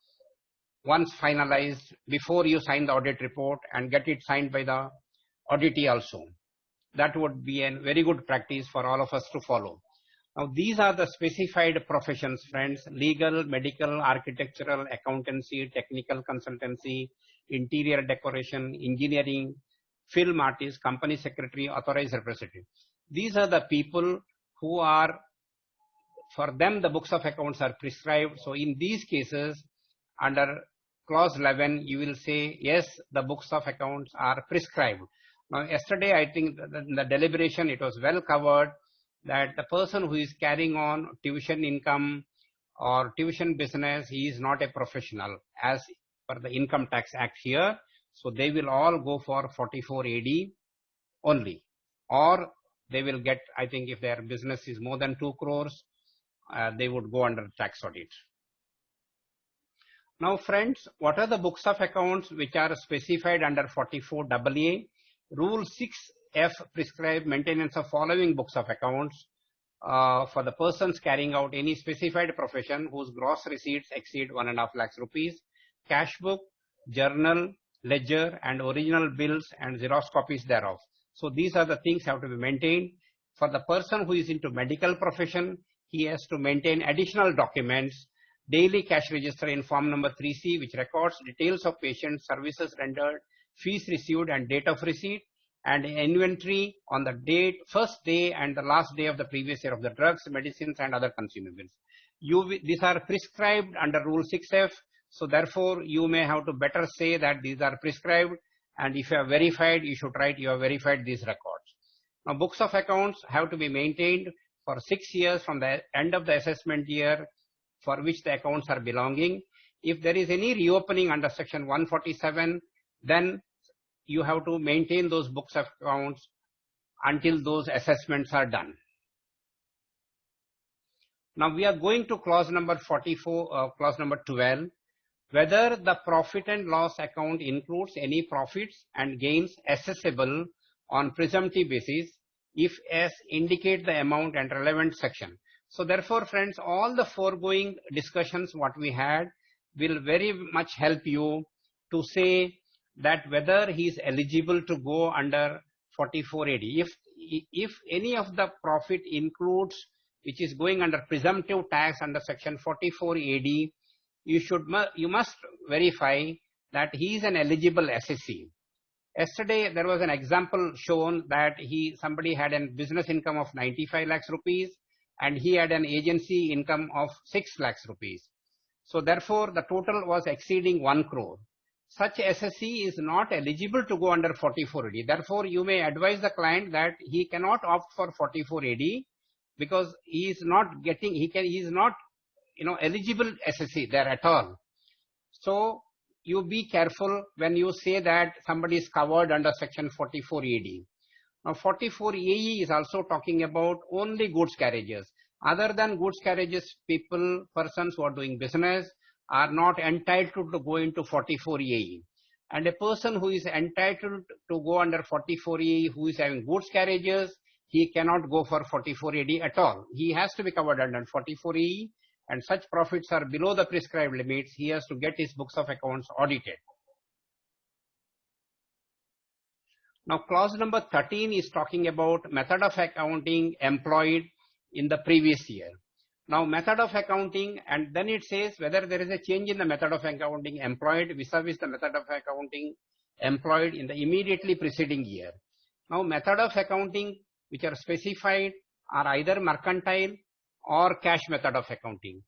once finalized before you sign the audit report, and get it signed by the auditee also. That would be a very good practice for all of us to follow. Now, these are the specified professions, friends: legal, medical, architectural, accountancy, technical consultancy, interior decoration, engineering, film artist, company secretary, authorized representative. These are the people who are, for them the books of accounts are prescribed. So in these cases, under clause 11, you will say, yes, the books of accounts are prescribed. Now, yesterday, I think in the deliberation, it was well covered that the person who is carrying on tuition income or tuition business, he is not a professional as per the Income Tax Act here. So they will all go for 44 AD only, or they will get, I think if their business is more than 2 crores, they would go under tax audit. Now friends, what are the books of accounts which are specified under 44 AA? Rule 6F prescribe maintenance of following books of accounts for the persons carrying out any specified profession whose gross receipts exceed 1.5 lakhs rupees, cash book, journal, ledger and original bills and Xerox copies thereof. So these are the things have to be maintained. For the person who is into medical profession, he has to maintain additional documents, daily cash register in form number 3C, which records details of patients, services rendered, fees received and date of receipt, and inventory on the date, first day and the last day of the previous year of the drugs, medicines and other consumables. These are prescribed under Rule 6F. So therefore, you may have to better say that these are prescribed, and if you are verified, you should write you have verified these records. Now, books of accounts have to be maintained for 6 years from the end of the assessment year for which the accounts are belonging. If there is any reopening under section 147, then you have to maintain those books of accounts until those assessments are done. Now we are going to clause number 44, clause number 12, whether the profit and loss account includes any profits and gains assessable on presumptive basis, if as indicate the amount and relevant section. So therefore, friends, all the foregoing discussions what we had will very much help you to say that whether he is eligible to go under 4480. If any of the profit includes which is going under presumptive tax under section 4480, you must verify that he is an eligible assessee. Yesterday there was an example shown that somebody had a business income of 95 lakhs rupees and he had an agency income of 6 lakhs rupees. So therefore the total was exceeding 1 crore. Such assessee is not eligible to go under 4480. Therefore you may advise the client that he cannot opt for 4480 because he is not eligible assessee there at all. So you be careful when you say that somebody is covered under section 4480. Now 44AE is also talking about only goods carriages. Other than goods carriages, persons who are doing business are not entitled to go into 44AE. And a person who is entitled to go under 44AE who is having goods carriages, he cannot go for 44AE at all. He has to be covered under 44AE, and such profits are below the prescribed limits. He has to get his books of accounts audited. Now clause number 13 is talking about method of accounting employed in the previous year. Now method of accounting, and then it says whether there is a change in the method of accounting employed vis-a-vis the method of accounting employed in the immediately preceding year. Now method of accounting which are specified are either mercantile or cash method of accounting.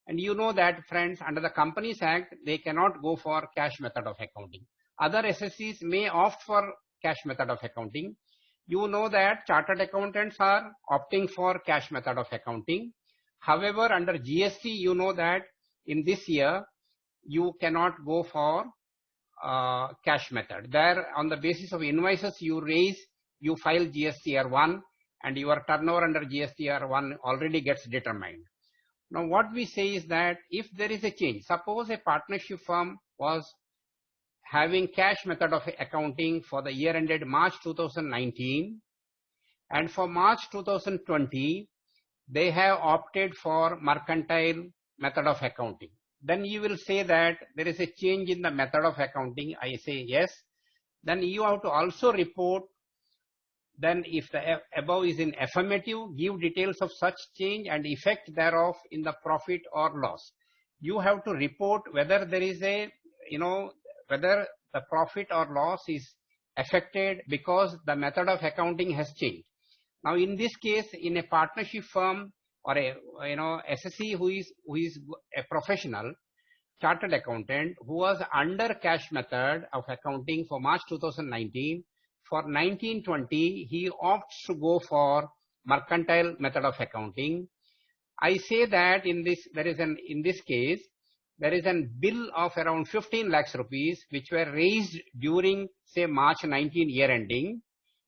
And you know that, friends, under the Companies Act, they cannot go for cash method of accounting. Other assessees may opt for cash method of accounting. You know that chartered accountants are opting for cash method of accounting. However, under GST, you know that in this year, you cannot go for cash method. There, on the basis of invoices you raise, you file GSTR 1 and your turnover under GSTR 1 already gets determined. Now what we say is that if there is a change, suppose a partnership firm was having cash method of accounting for the year ended March 2019 and for March 2020 they have opted for mercantile method of accounting. Then you will say that there is a change in the method of accounting. I say yes. Then you have to also report. Then if the above is in affirmative, give details of such change and effect thereof in the profit or loss. You have to report whether there is whether the profit or loss is affected because the method of accounting has changed. Now in this case, in a partnership firm or a assessee who is a professional chartered accountant who was under cash method of accounting for March 2019, for 1920 he opts to go for mercantile method of accounting. I say that in this case there is a bill of around 15 lakhs rupees which were raised during say March 19 year ending,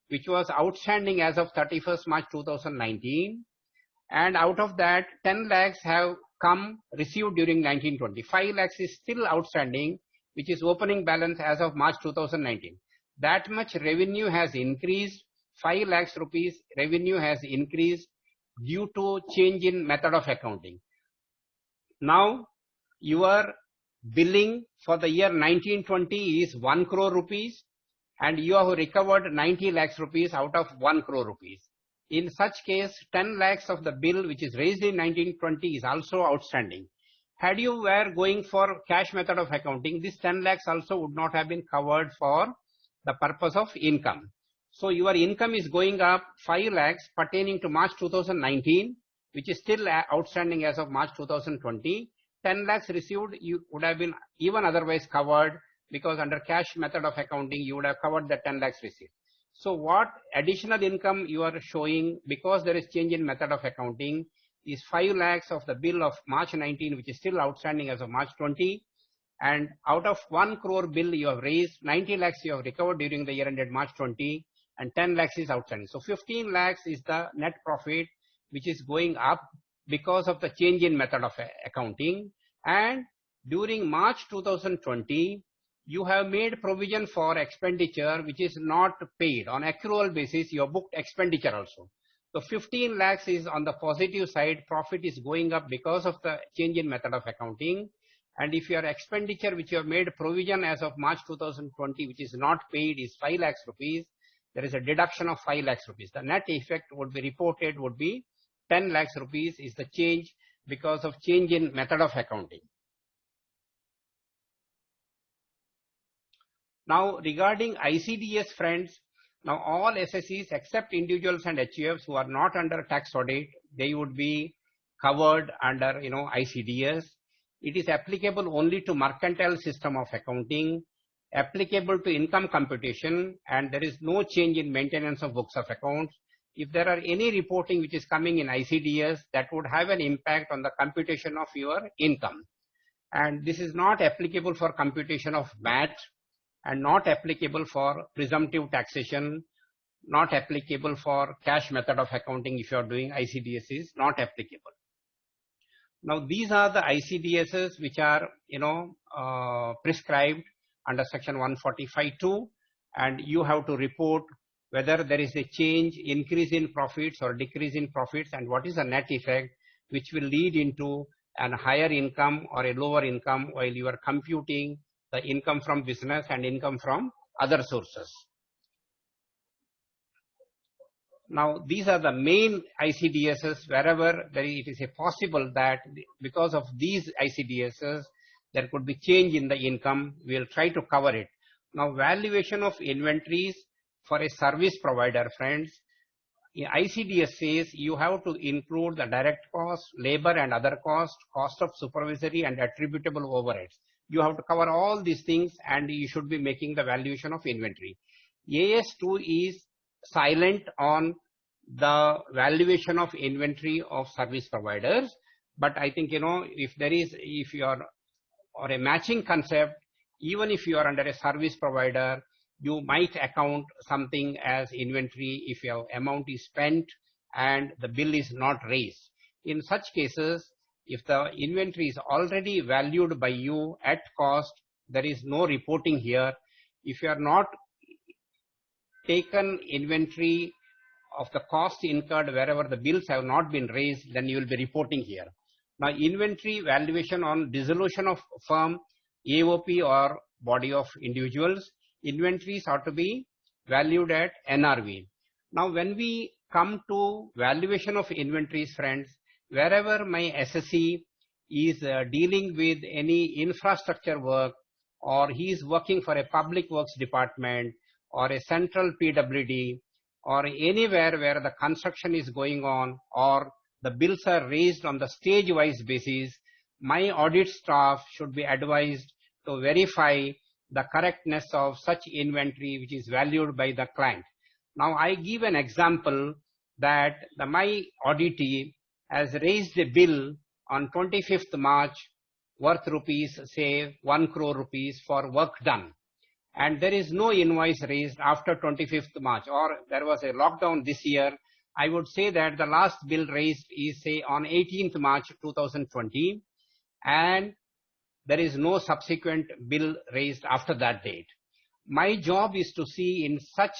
which was outstanding as of 31st March 2019, and out of that 10 lakhs have come received during 1920. 5 lakhs is still outstanding, which is opening balance as of March 2019. That much revenue has increased. 5 lakhs rupees revenue has increased due to change in method of accounting. Now your billing for the year 1920 is 1 crore rupees and you have recovered 90 lakhs rupees out of 1 crore rupees. In such case, 10 lakhs of the bill which is raised in 1920 is also outstanding. Had you were going for cash method of accounting, this 10 lakhs also would not have been covered for the purpose of income. So your income is going up 5 lakhs pertaining to March 2019, which is still outstanding as of March 2020. 10 lakhs received, you would have been even otherwise covered, because under cash method of accounting, you would have covered the 10 lakhs received. So what additional income you are showing, because there is change in method of accounting, is 5 lakhs of the bill of March 19, which is still outstanding as of March 20. And out of 1 crore bill you have raised, 90 lakhs you have recovered during the year ended March 20, and 10 lakhs is outstanding. So 15 lakhs is the net profit which is going up because of the change in method of accounting. And during March 2020, you have made provision for expenditure which is not paid. On accrual basis, you have booked expenditure also. So 15 lakhs is on the positive side, profit is going up because of the change in method of accounting. And if your expenditure which you have made provision as of March 2020, which is not paid, is 5 lakhs rupees, there is a deduction of 5 lakhs rupees. The net effect would be reported would be 10 lakhs rupees is the change because of change in method of accounting. Now regarding ICDS, friends, now all SSEs except individuals and HUFs who are not under tax audit, they would be covered under ICDS. It is applicable only to mercantile system of accounting, applicable to income computation, and there is no change in maintenance of books of accounts. If there are any reporting which is coming in ICDS, that would have an impact on the computation of your income. And this is not applicable for computation of VAT, and not applicable for presumptive taxation, not applicable for cash method of accounting. If you are doing ICDS, is not applicable. Now these are the ICDSs which are prescribed under section 145(2), and you have to report whether there is a change, increase in profits or decrease in profits, and what is the net effect which will lead into a higher income or a lower income while you are computing the income from business and income from other sources. Now these are the main ICDSs wherever it is possible that because of these ICDSs there could be change in the income. We will try to cover it. Now valuation of inventories for a service provider, friends, ICDS says you have to include the direct cost, labor and other cost, cost of supervisory and attributable overheads. You have to cover all these things and you should be making the valuation of inventory. AS2 is silent on the valuation of inventory of service providers, but I think if you are or a matching concept, even if you are under a service provider, you might account something as inventory if your amount is spent and the bill is not raised. In such cases, if the inventory is already valued by you at cost, there is no reporting here. If you are not taken inventory of the cost incurred wherever the bills have not been raised, then you will be reporting here. Now inventory valuation on dissolution of firm, AOP or body of individuals, inventories are to be valued at NRV. Now when we come to valuation of inventories, friends, wherever my SSE is dealing with any infrastructure work, or he is working for a public works department or a central PWD, or anywhere where the construction is going on or the bills are raised on the stage-wise basis, my audit staff should be advised to verify the correctness of such inventory which is valued by the client. Now I give an example that my auditee has raised a bill on 25th March worth rupees, say 1 crore rupees for work done. And there is no invoice raised after 25th March, or there was a lockdown this year. I would say that the last bill raised is say on 18th March 2020, and there is no subsequent bill raised after that date. My job is to see in such,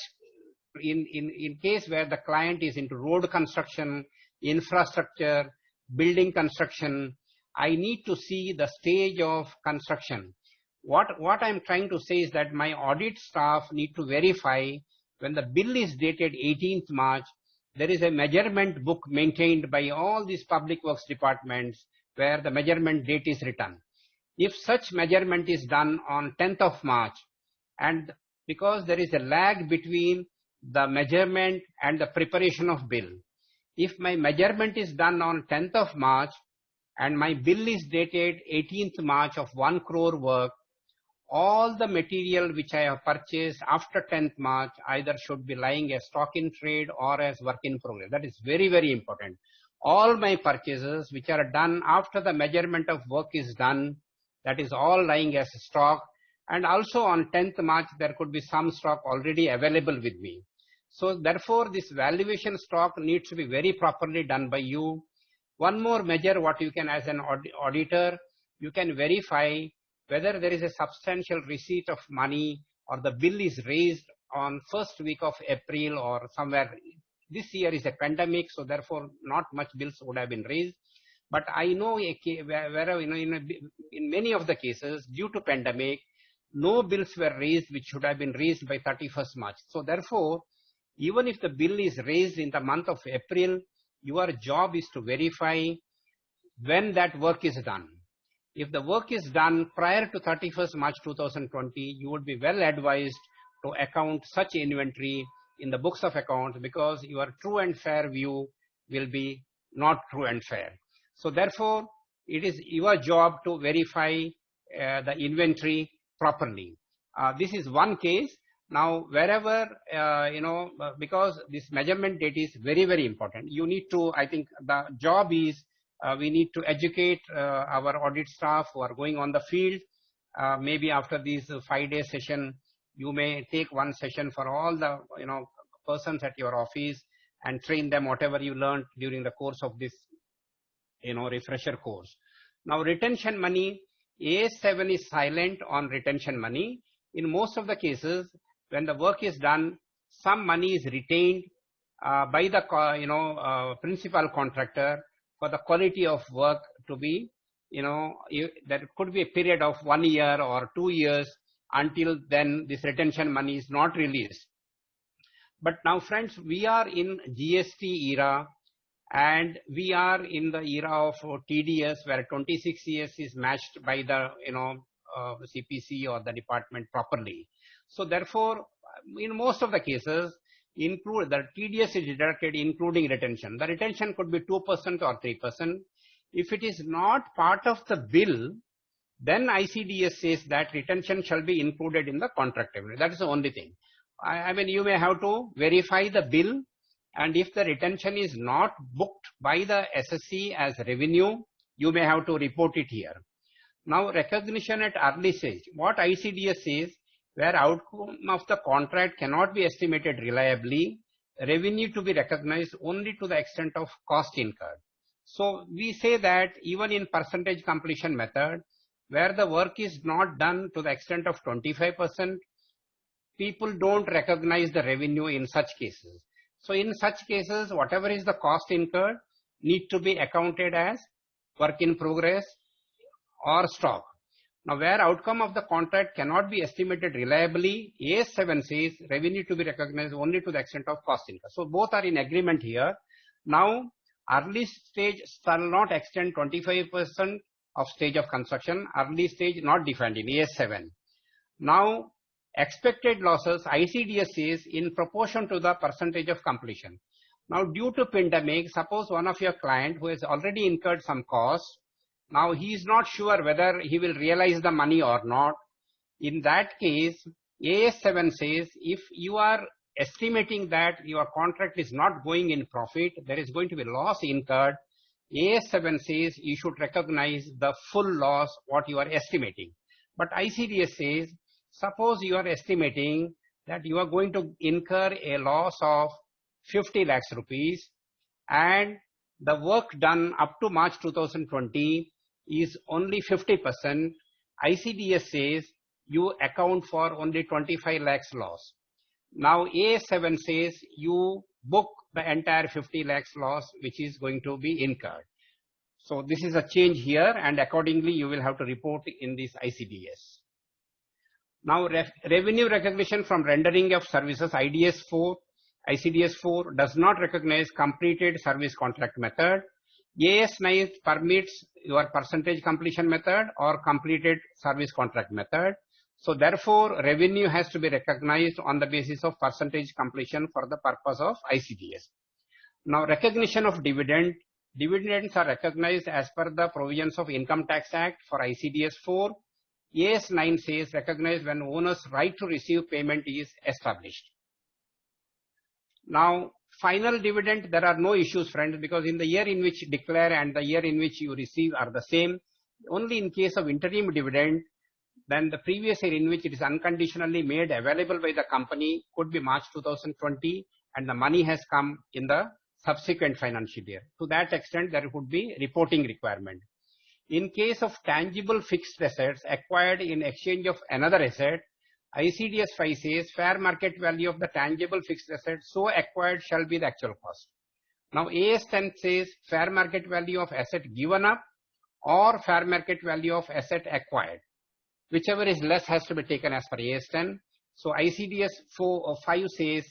in case where the client is into road construction, infrastructure, building construction, I need to see the stage of construction. What I'm trying to say is that my audit staff need to verify when the bill is dated 18th March, there is a measurement book maintained by all these public works departments where the measurement date is written. If such measurement is done on 10th of March, and because there is a lag between the measurement and the preparation of bill, if my measurement is done on 10th of March and my bill is dated 18th March of 1 crore work, all the material which I have purchased after 10th March either should be lying as stock in trade or as work in progress. That is very, very important. All my purchases which are done after the measurement of work is done, that is all lying as stock. And also on 10th March, there could be some stock already available with me. So therefore, this valuation stock needs to be very properly done by you. One more measure what you can, as an auditor, you can verify whether there is a substantial receipt of money or the bill is raised on first week of April or somewhere. This year is a pandemic, so therefore not much bills would have been raised. But I know where in many of the cases due to pandemic, no bills were raised which should have been raised by 31st March. So therefore, even if the bill is raised in the month of April, your job is to verify when that work is done. If the work is done prior to 31st March 2020, you would be well advised to account such inventory in the books of accounts, because your true and fair view will be not true and fair. So therefore, it is your job to verify the inventory properly. This is one case. Now, wherever, because this measurement date is very, very important, you need to, I think the job is, we need to educate our audit staff who are going on the field. Maybe after this 5-day session, you may take one session for all the, persons at your office and train them whatever you learned during the course of this, refresher course. Now, retention money, AS7 is silent on retention money. In most of the cases, when the work is done, some money is retained by the principal contractor for the quality of work to be, there could be a period of 1 year or 2 years until then this retention money is not released. But now, friends, we are in GST era and we are in the era of TDS where 26 years is matched by the, CPC or the department properly. So therefore, in most of the cases, include the TDS is deducted including retention. The retention could be 2% or 3%. If it is not part of the bill, then ICDS says that retention shall be included in the contract revenue. That is the only thing. I mean, you may have to verify the bill, and if the retention is not booked by the SSC as revenue, you may have to report it here. Now, recognition at early stage. What ICDS says, where outcome of the contract cannot be estimated reliably, revenue to be recognized only to the extent of cost incurred. So we say that even in percentage completion method, where the work is not done to the extent of 25%, people don't recognize the revenue in such cases. So in such cases, whatever is the cost incurred need to be accounted as work in progress or stock. Now, where outcome of the contract cannot be estimated reliably, AS7 says revenue to be recognized only to the extent of cost incurred. So both are in agreement here. Now, early stage shall not extend 25% of stage of construction. Early stage not defined in AS7. Now, expected losses, ICDS says in proportion to the percentage of completion. Now, due to pandemic, suppose one of your client who has already incurred some costs, now he is not sure whether he will realize the money or not. In that case, AS7 says if you are estimating that your contract is not going in profit, there is going to be loss incurred, AS7 says you should recognize the full loss what you are estimating. But ICDS says, suppose you are estimating that you are going to incur a loss of 50 lakhs rupees and the work done up to March 2020 is only 50%, ICDS says you account for only 25 lakhs loss. Now A7 says you book the entire 50 lakhs loss which is going to be incurred. So this is a change here, and accordingly you will have to report in this ICDS. Now revenue recognition from rendering of services, ICDS 4 does not recognize completed service contract method. AS9 permits your percentage completion method or completed service contract method. So therefore, revenue has to be recognized on the basis of percentage completion for the purpose of ICDS. Now, recognition of dividend, Dividends are recognized as per the provisions of Income Tax Act for ICDS 4. AS 9 says recognized when owner's right to receive payment is established. Now, final dividend, there are no issues, friends, because in the year in which you declare and the year in which you receive are the same. Only in case of interim dividend, then the previous year in which it is unconditionally made available by the company could be March 2020, and the money has come in the subsequent financial year. To that extent, there would be reporting requirement. In case of tangible fixed assets acquired in exchange of another asset, ICDS 5 says fair market value of the tangible fixed asset so acquired shall be the actual cost. Now AS 10 says fair market value of asset given up or fair market value of asset acquired. Whichever is less has to be taken as per AS 10. So ICDS 5 says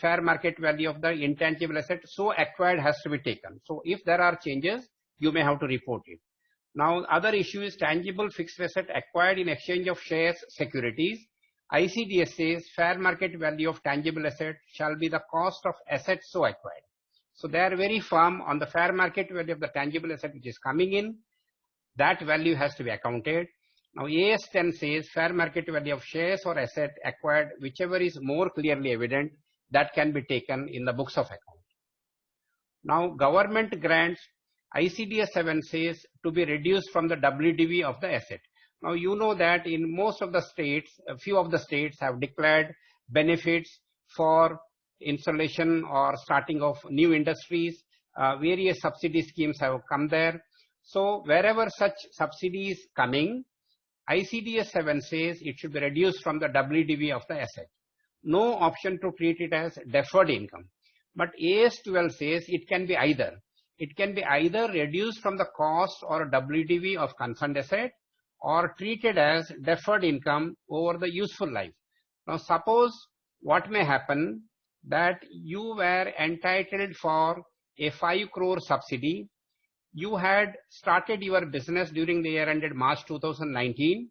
fair market value of the intangible asset so acquired has to be taken. So if there are changes, you may have to report it. Now other issue is tangible fixed asset acquired in exchange of shares, securities. ICDS says fair market value of tangible asset shall be the cost of asset so acquired. So they are very firm on the fair market value of the tangible asset which is coming in. That value has to be accounted. Now AS 10 says fair market value of shares or asset acquired, whichever is more clearly evident, that can be taken in the books of account. Now government grants, ICDS 7 says to be reduced from the WDV of the asset. Now you know that in most of the states, a few of the states have declared benefits for installation or starting of new industries. Various subsidy schemes have come there. So wherever such subsidy is coming, ICDS 7 says it should be reduced from the WDV of the asset. No option to treat it as deferred income. But AS 12 says it can be either. It can be either reduced from the cost or WDV of concerned asset or treated as deferred income over the useful life. Now suppose what may happen that you were entitled for a 5 crore subsidy. You had started your business during the year ended March 2019.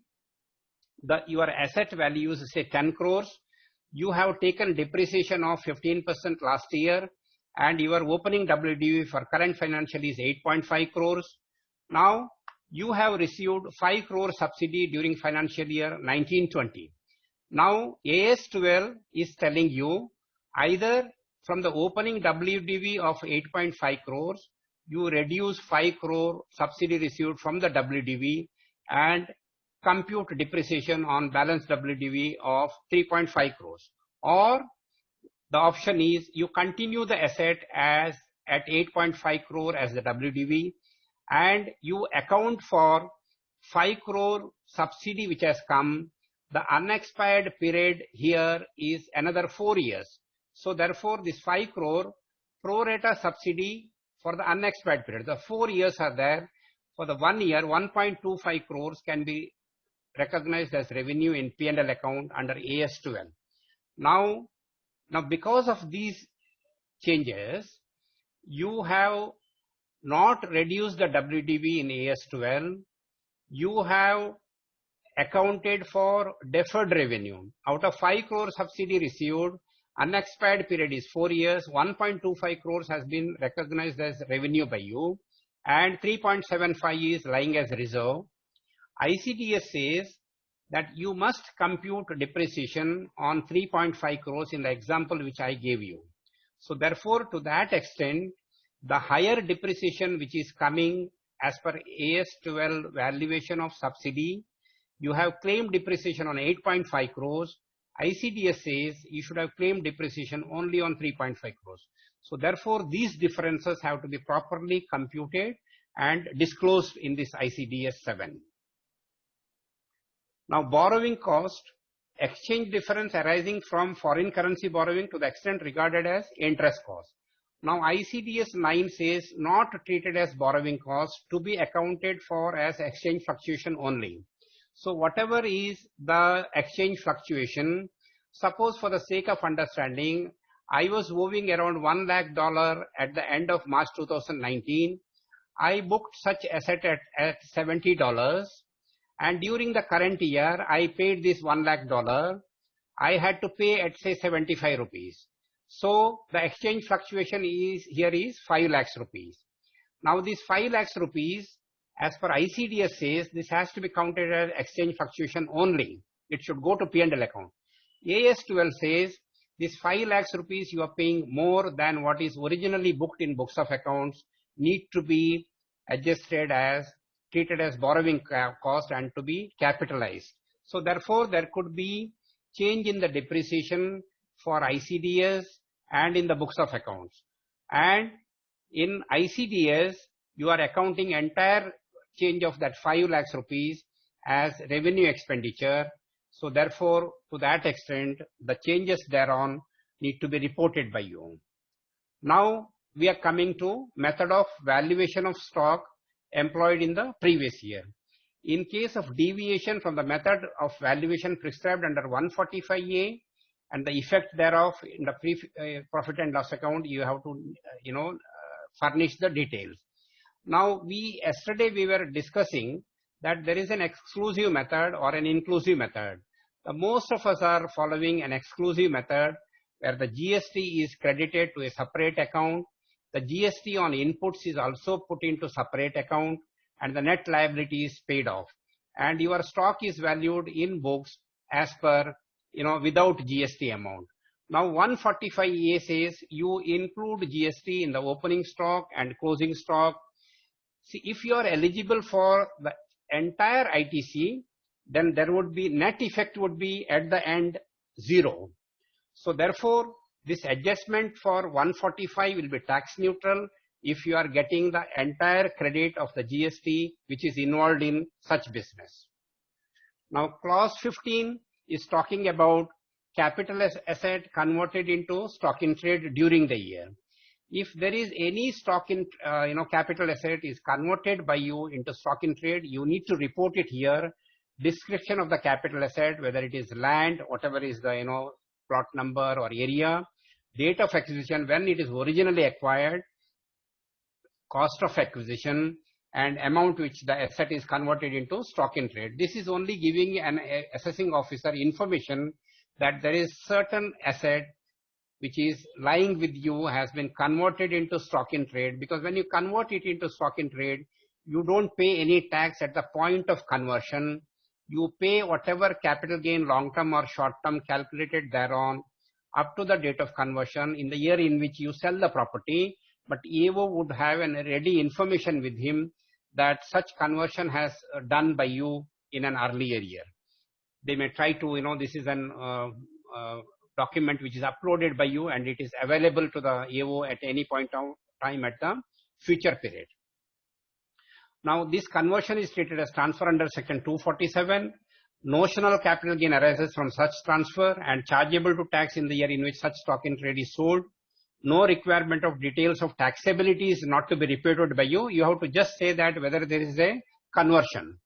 Your asset value is say 10 crores. You have taken depreciation of 15% last year and your opening WDV for current financial is 8.5 crores. Now you have received 5 crore subsidy during financial year 1920. Now AS 12 is telling you either from the opening WDV of 8.5 crores, you reduce 5 crore subsidy received from the WDV and compute depreciation on balance WDV of 3.5 crores. Or the option is you continue the asset as at 8.5 crore as the WDV and you account for 5 crore subsidy which has come. The unexpired period here is another 4 years. So therefore this 5 crore pro rata subsidy for the unexpired period. The 4 years are there. For the 1 year, 1.25 crores can be recognized as revenue in P&L account under AS 12. Now because of these changes, you have not reduced the WDV in AS 12. You have accounted for deferred revenue. Out of 5 crore subsidy received, unexpired period is 4 years, 1.25 crores has been recognized as revenue by you and 3.75 is lying as reserve. ICDS says that you must compute depreciation on 3.5 crores in the example which I gave you. So therefore to that extent, the higher depreciation which is coming as per AS 12 valuation of subsidy, you have claimed depreciation on 8.5 crores. ICDS says you should have claimed depreciation only on 3.5 crores. So therefore these differences have to be properly computed and disclosed in this ICDS 7. Now borrowing cost, exchange difference arising from foreign currency borrowing to the extent regarded as interest cost. Now ICDS 9 says not treated as borrowing cost to be accounted for as exchange fluctuation only. So whatever is the exchange fluctuation, suppose for the sake of understanding, I was owing around $1 lakh at the end of March 2019. I booked such asset at $70 and during the current year I paid this $1 lakh. I had to pay at say 75 rupees. So the exchange fluctuation is 5 lakhs rupees. Now these 5 lakhs rupees, as per ICDS says, this has to be counted as exchange fluctuation only. It should go to P&L account. AS 12 says this 5 lakhs rupees you are paying more than what is originally booked in books of accounts need to be adjusted as, treated as borrowing cost and to be capitalized. So therefore there could be change in the depreciation for ICDS and in the books of accounts. And in ICDS, you are accounting entire change of that 5 lakhs rupees as revenue expenditure. So therefore, to that extent, the changes thereon need to be reported by you. Now, we are coming to method of valuation of stock employed in the previous year. In case of deviation from the method of valuation prescribed under 145A and the effect thereof in the profit and loss account, you have to, furnish the details. Now, yesterday we were discussing that there is an exclusive method or an inclusive method. Most of us are following an exclusive method where the GST is credited to a separate account. The GST on inputs is also put into separate account and the net liability is paid off. And your stock is valued in books as per, without GST amount. Now 145A says you include GST in the opening stock and closing stock. See, if you are eligible for the entire ITC, then there would be net effect would be at the end 0. So therefore, this adjustment for 145 will be tax neutral if you are getting the entire credit of the GST which is involved in such business. Now clause 15 is talking about capital asset converted into stock in trade during the year. If there is any stock in, capital asset is converted by you into stock in trade, you need to report it here. Description of the capital asset, whether it is land, whatever is the, plot number or area, date of acquisition, when it is originally acquired, cost of acquisition, and amount which the asset is converted into stock in trade. This is only giving an assessing officer information that there is certain asset which is lying with you has been converted into stock in trade, because when you convert it into stock in trade, you don't pay any tax at the point of conversion. You pay whatever capital gain long-term or short-term calculated thereon up to the date of conversion in the year in which you sell the property, but EAO would have a ready information with him that such conversion has done by you in an earlier year. They may try to, this is an document which is uploaded by you and it is available to the EAO at any point of time at the future period. Now this conversion is treated as transfer under section 247. Notional capital gain arises from such transfer and chargeable to tax in the year in which such stock in trade is sold. No requirement of details of taxability is not to be reported by you. You have to just say that whether there is a conversion.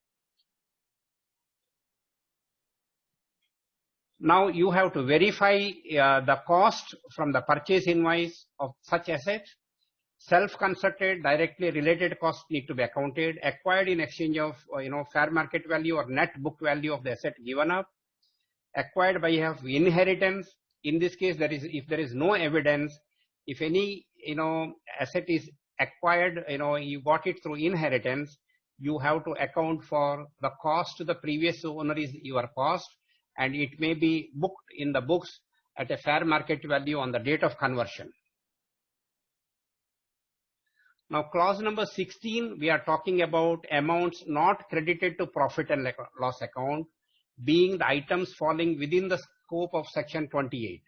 Now you have to verify the cost from the purchase invoice of such asset. Self-constructed, directly related costs need to be accounted. Acquired in exchange of fair market value or net book value of the asset given up. Acquired by way of inheritance. In this case, if there is no evidence, if any asset is acquired, you got it through inheritance, you have to account for the cost to the previous owner is your cost, and it may be booked in the books at a fair market value on the date of conversion. Now clause number 16, we are talking about amounts not credited to profit and loss account, being the items falling within the scope of section 28.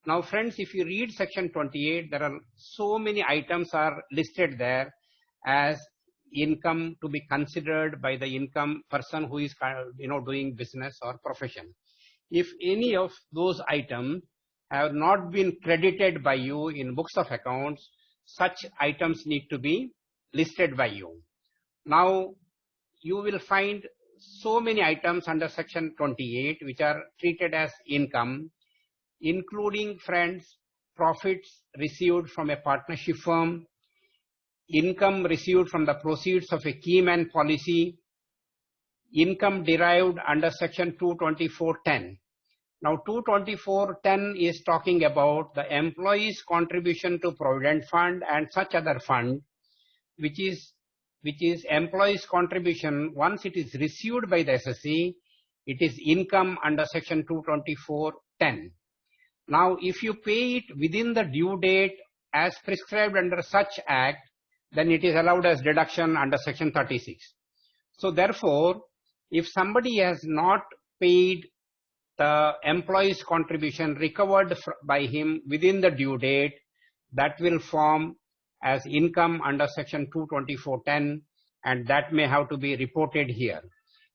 Now friends, if you read section 28, there are so many items are listed there as income to be considered by the income person who is doing business or profession. If any of those items have not been credited by you in books of accounts, such items need to be listed by you. Now you will find so many items under section 28 which are treated as income, including friends, profits received from a partnership firm, income received from the proceeds of a key man policy, income derived under section 224.10. Now 224.10 is talking about the employee's contribution to provident fund and such other fund. which is employees' contribution, once it is received by the SSC, it is income under section 224(10). Now, if you pay it within the due date as prescribed under such act, then it is allowed as deduction under section 36. So therefore, if somebody has not paid the employee's contribution recovered by him within the due date, that will form as income under section 224(10), and that may have to be reported here.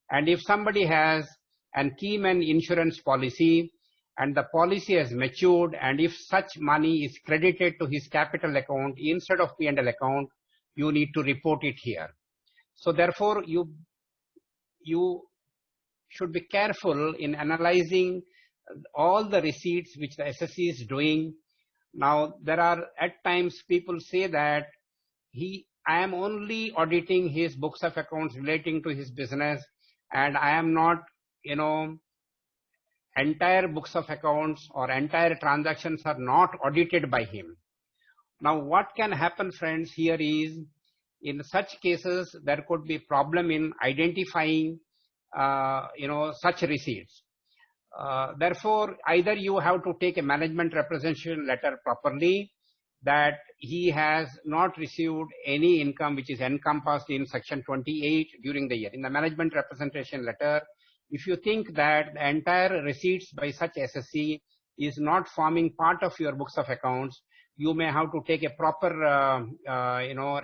And if somebody has an keyman insurance policy and the policy has matured, and if such money is credited to his capital account instead of P&L account, you need to report it here. So therefore, you should be careful in analyzing all the receipts which the SSC is doing. Now, there are at times people say that I am only auditing his books of accounts relating to his business, and I am not, entire books of accounts or entire transactions are not audited by him. Now, what can happen, friends, here is, in such cases, there could be problem in identifying, such receipts. Therefore, either you have to take a management representation letter properly that he has not received any income which is encompassed in section 28 during the year. In the management representation letter, if you think that the entire receipts by such SSC is not forming part of your books of accounts, you may have to take a proper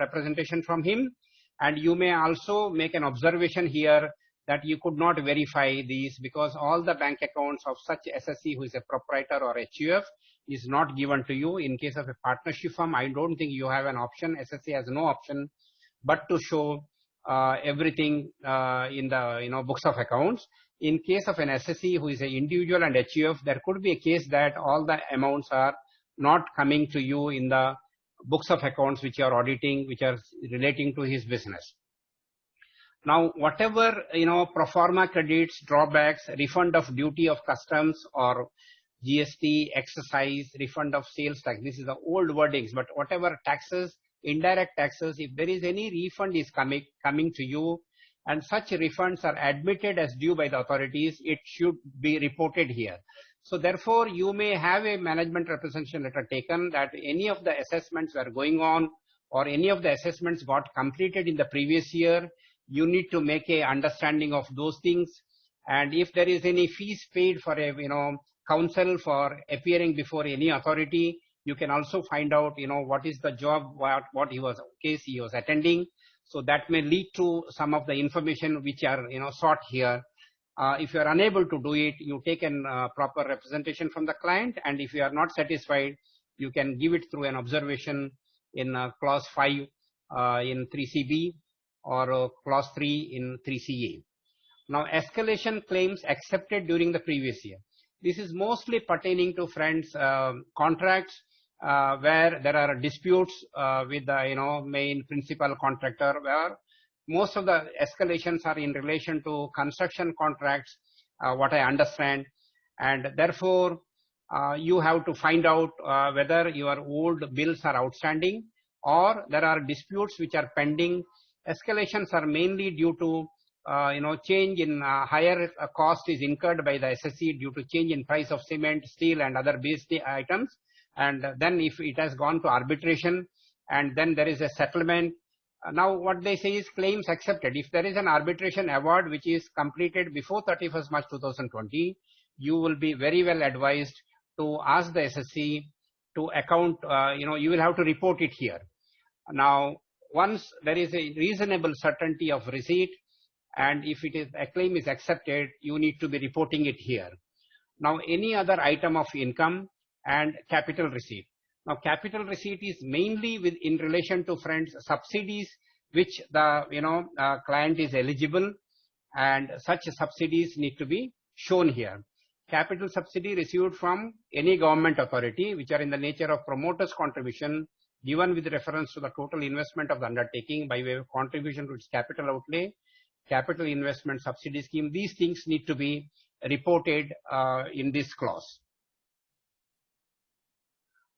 representation from him, and you may also make an observation here that you could not verify these because all the bank accounts of such SSC who is a proprietor or HUF is not given to you. In case of a partnership firm, I don't think you have an option. SSC has no option but to show everything in the books of accounts. In case of an SSC who is an individual and HUF, there could be a case that all the amounts are not coming to you in the books of accounts which you are auditing, which are relating to his business. Now, whatever, pro forma credits, drawbacks, refund of duty of customs or GST, excise, refund of sales tax, this is the old wordings, but whatever taxes, indirect taxes, if there is any refund is coming to you and such refunds are admitted as due by the authorities, it should be reported here. So therefore, you may have a management representation letter taken that any of the assessments were going on or any of the assessments got completed in the previous year. You need to make a understanding of those things, and if there is any fees paid for a counsel for appearing before any authority, you can also find out what is the job, what case he was attending. So that may lead to some of the information which are sought here. If you are unable to do it, you take a proper representation from the client, and if you are not satisfied, you can give it through an observation in clause 5 in 3CB or clause 3 in 3CA. Now, escalation claims accepted during the previous year. This is mostly pertaining to friends contracts where there are disputes with the main principal contractor, where most of the escalations are in relation to construction contracts, what I understand, and therefore you have to find out whether your old bills are outstanding or there are disputes which are pending. Escalations are mainly due to change in higher cost is incurred by the SSC due to change in price of cement, steel and other base items, and then if it has gone to arbitration and then there is a settlement. Now what they say is claims accepted. If there is an arbitration award which is completed before 31st March 2020, you will be very well advised to ask the SSC to account, you will have to report it here. Now, once there is a reasonable certainty of receipt, and if a claim is accepted, you need to be reporting it here. Now, any other item of income and capital receipt. Now, capital receipt is mainly in relation to friends subsidies which the client is eligible, and such subsidies need to be shown here. Capital subsidy received from any government authority which are in the nature of promoter's contribution given with reference to the total investment of the undertaking by way of contribution to its capital outlay, capital investment subsidy scheme. These things need to be reported in this clause.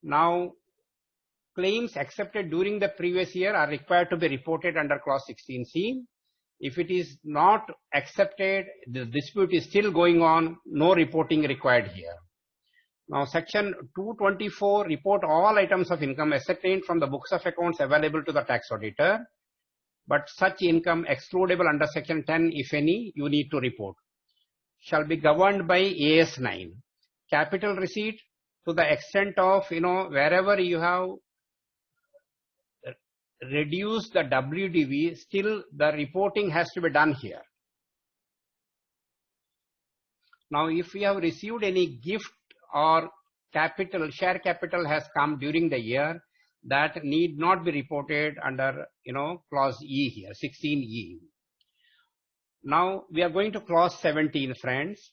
Now, claims accepted during the previous year are required to be reported under clause 16C. If it is not accepted, the dispute is still going on, no reporting required here. Now section 224, report all items of income ascertained from the books of accounts available to the tax auditor, but such income excludable under section 10, if any, you need to report, shall be governed by AS 9. Capital receipt, to the extent of, wherever you have reduced the WDV, still the reporting has to be done here. Now, if we have received any gift or capital, share capital has come during the year, that need not be reported under, clause E here, 16E. Now, we are going to clause 17, friends.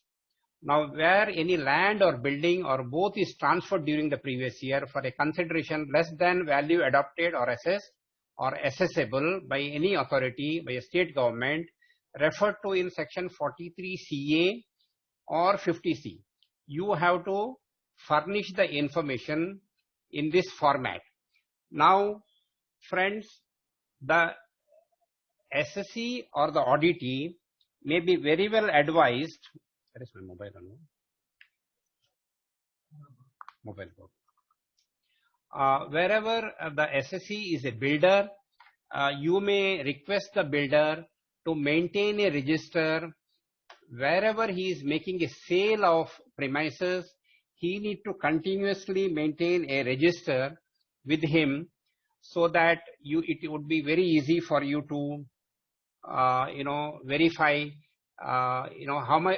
Now, where any land or building or both is transferred during the previous year for a consideration less than value adopted or assessed or assessable by any authority, by a state government, referred to in section 43CA or 50C, you have to furnish the information in this format. Now, friends, the SSE or the auditee may be very well advised. Where is my mobile? Mobile board. Wherever the SSE is a builder, you may request the builder to maintain a register. Wherever he is making a sale of premises, he need to continuously maintain a register with him, so that it would be very easy for you to verify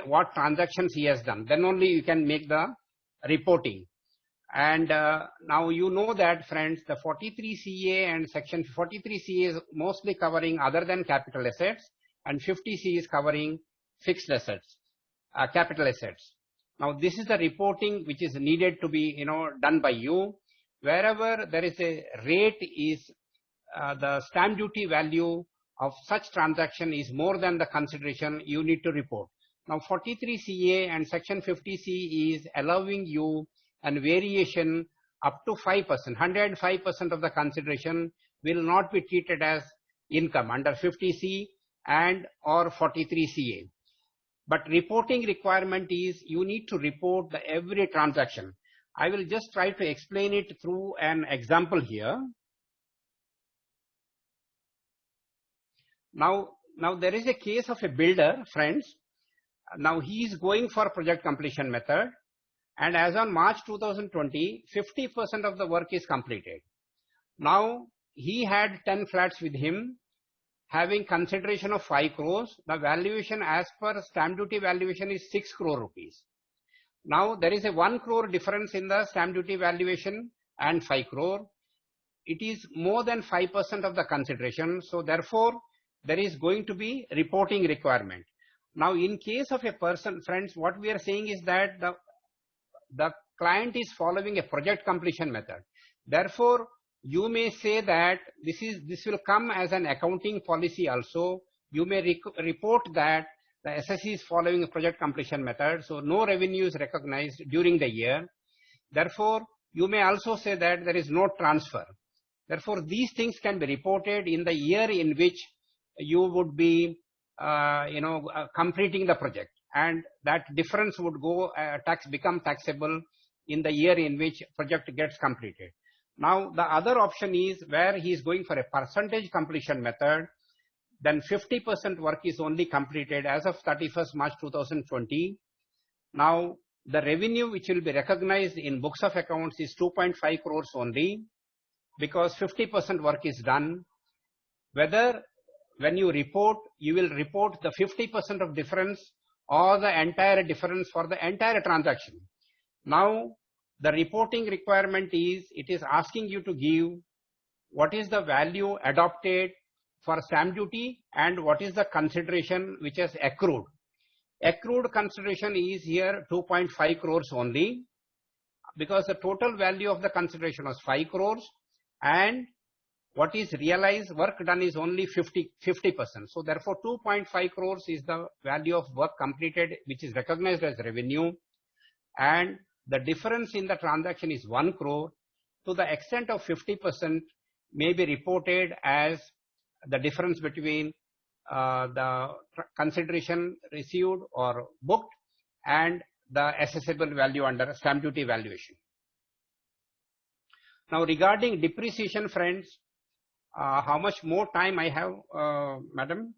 what transactions he has done. Then only you can make the reporting. And now you know that, friends, the 43CA and section 43CA is mostly covering other than capital assets, and 50C is covering fixed assets, capital assets. Now this is the reporting which is needed to be done by you. Wherever there is a rate is the stamp duty value of such transaction is more than the consideration, you need to report. Now 43CA and section 50C is allowing you an variation up to 5%. 105% of the consideration will not be treated as income under 50C and or 43CA. But reporting requirement is you need to report the every transaction. I will just try to explain it through an example here. Now there is a case of a builder, friends. Now he is going for project completion method, and as on March 2020, 50% of the work is completed. Now he had 10 flats with him, having consideration of 5 crores. The valuation as per stamp duty valuation is 6 crore rupees. Now there is a 1 crore difference in the stamp duty valuation and 5 crore. It is more than 5% of the consideration. So therefore, there is going to be reporting requirement. Now in case of a person, friends, what we are saying is that the client is following a project completion method. Therefore, you may say that this will come as an accounting policy also. You may report that the SSE is following a project completion method, so no revenue is recognized during the year. Therefore, you may also say that there is no transfer. Therefore, these things can be reported in the year in which you would be completing the project, and that difference would go become taxable in the year in which project gets completed. Now the other option is where he is going for a percentage completion method, then 50% work is only completed as of 31st March 2020. Now the revenue which will be recognized in books of accounts is 2.5 crores only, because 50% work is done. Whether when you report, you will report the 50% of difference or the entire difference for the entire transaction. Now the reporting requirement is, it is asking you to give what is the value adopted for stamp duty and what is the consideration which has accrued. Accrued consideration is here 2.5 crores only, because the total value of the consideration was 5 crores and what is realized work done is only 50%. So therefore 2.5 crores is the value of work completed which is recognized as revenue, and the difference in the transaction is 1 crore. to the extent of 50% may be reported as the difference between the consideration received or booked and the assessable value under stamp duty valuation. Now regarding depreciation, friends, how much more time I have, madam?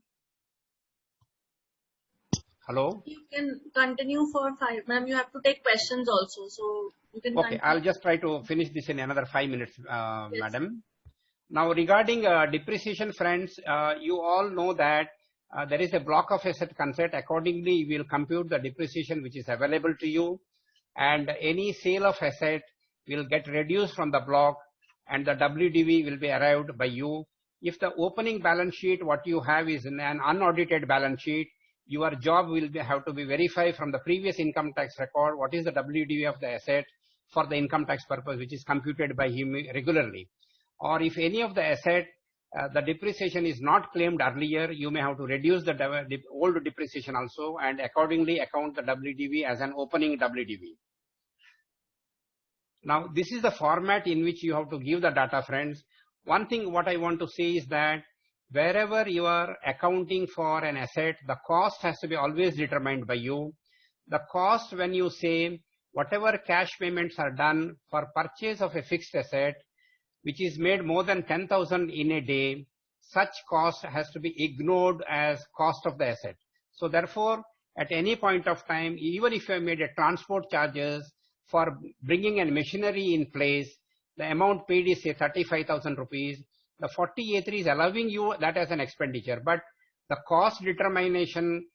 Hello? You can continue for 5. Ma'am, you have to take questions also. So you can Okay, continue. I'll just try to finish this in another 5 minutes, Yes. madam. Now regarding depreciation, friends, you all know that there is a block of asset concept. Accordingly, you will compute the depreciation which is available to you, and any sale of asset will get reduced from the block, and the WDV will be arrived by you. If the opening balance sheet what you have is an unaudited balance sheet, your job will have to be verified from the previous income tax record what is the WDV of the asset for the income tax purpose, which is computed by him regularly. Or if any of the asset, the depreciation is not claimed earlier, you may have to reduce the old depreciation also, and accordingly account the WDV as an opening WDV. Now, this is the format in which you have to give the data, friends. One thing what I want to say is that wherever you are accounting for an asset, the cost has to be always determined by you. The cost, when you say whatever cash payments are done for purchase of a fixed asset, which is made more than 10,000 in a day, such cost has to be ignored as cost of the asset. So therefore, at any point of time, even if you have made a transport charges for bringing a machinery in place, the amount paid is say 35,000 rupees. The 40A3 is allowing you that as an expenditure, but the cost determination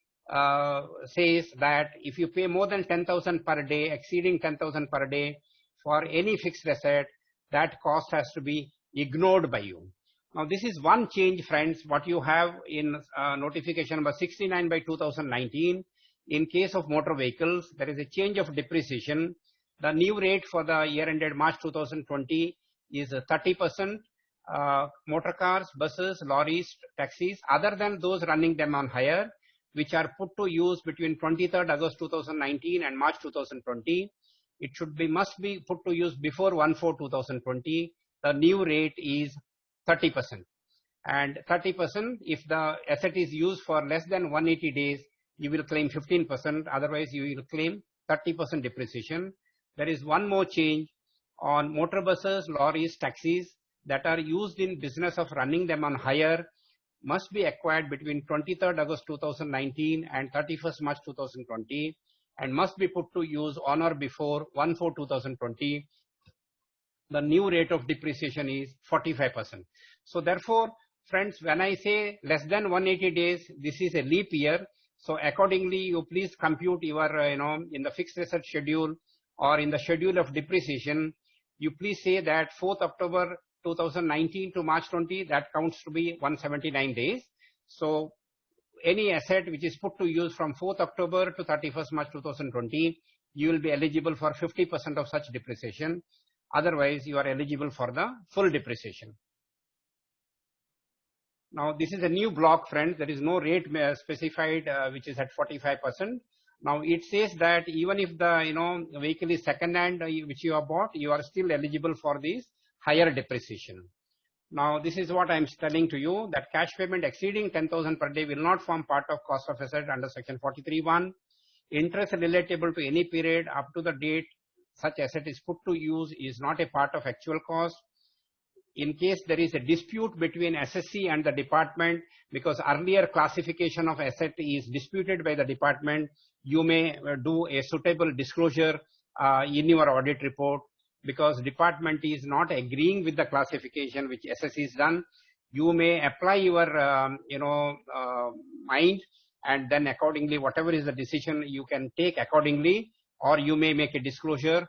says that if you pay more than 10,000 per day, exceeding 10,000 per day for any fixed asset, that cost has to be ignored by you. Now this is one change, friends, what you have in notification number 69 by 2019. In case of motor vehicles, there is a change of depreciation. The new rate for the year ended March 2020 is 30%. Motor cars, buses, lorries, taxis, other than those running them on hire, which are put to use between 23rd August 2019 and March 2020, it must be put to use before 1/4/2020. The new rate is 30%. And 30%, if the asset is used for less than 180 days, you will claim 15%. Otherwise, you will claim 30% depreciation. There is one more change on motor buses, lorries, taxis that are used in business of running them on hire must be acquired between 23rd August 2019 and 31st March 2020 and must be put to use on or before 1/4/2020. The new rate of depreciation is 45%. So therefore, friends, when I say less than 180 days, this is a leap year. So accordingly, you please compute your, in the fixed asset schedule or in the schedule of depreciation, you please say that 4th October 2019 to March 20, that counts to be 179 days. So any asset which is put to use from 4th October to 31st March 2020, you will be eligible for 50% of such depreciation. Otherwise, you are eligible for the full depreciation. Now, this is a new block, friends. There is no rate specified which is at 45%. Now, it says that even if the vehicle is second hand which you have bought, you are still eligible for this higher depreciation. Now, this is what I am telling to you, that cash payment exceeding 10,000 per day will not form part of cost of asset under section 43(1). Interest relatable to any period up to the date such asset is put to use is not a part of actual cost. In case there is a dispute between SSC and the department, because earlier classification of asset is disputed by the department, you may do a suitable disclosure in your audit report. Because department is not agreeing with the classification which SSC is done, you may apply your mind, and then accordingly whatever is the decision you can take accordingly, or you may make a disclosure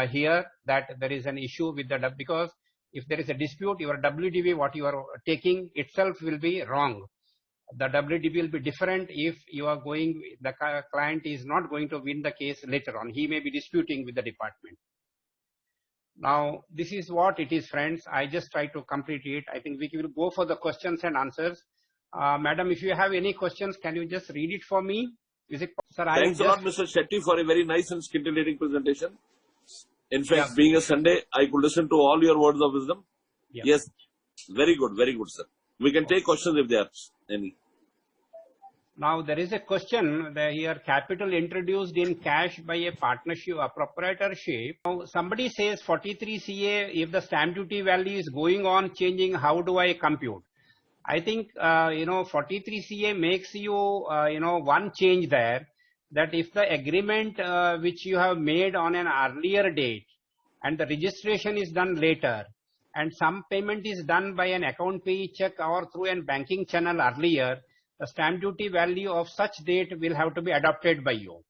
here that there is an issue with the, because if there is a dispute, your WDV what you are taking itself will be wrong. The WDV will be different if you are going, the client is not going to win the case later on. He may be disputing with the department. Now, this is what it is, friends. I just try to complete it. I think we will go for the questions and answers. Madam, if you have any questions, can you just read it for me? Is it, sir? Thanks a lot, Mr. Shetty, for a very nice and scintillating presentation. In fact, Yeah. being a Sunday, I could listen to all your words of wisdom. Yeah. Yes, very good, sir. We can take questions if there are any. Now there is a question that here, capital introduced in cash by a partnership, a proprietorship. Now somebody says 43 CA, if the stamp duty value is going on changing, how do I compute? I think, 43 CA makes you, one change there, that if the agreement which you have made on an earlier date and the registration is done later and some payment is done by an account pay check or through a banking channel earlier, the stamp duty value of such date will have to be adopted by you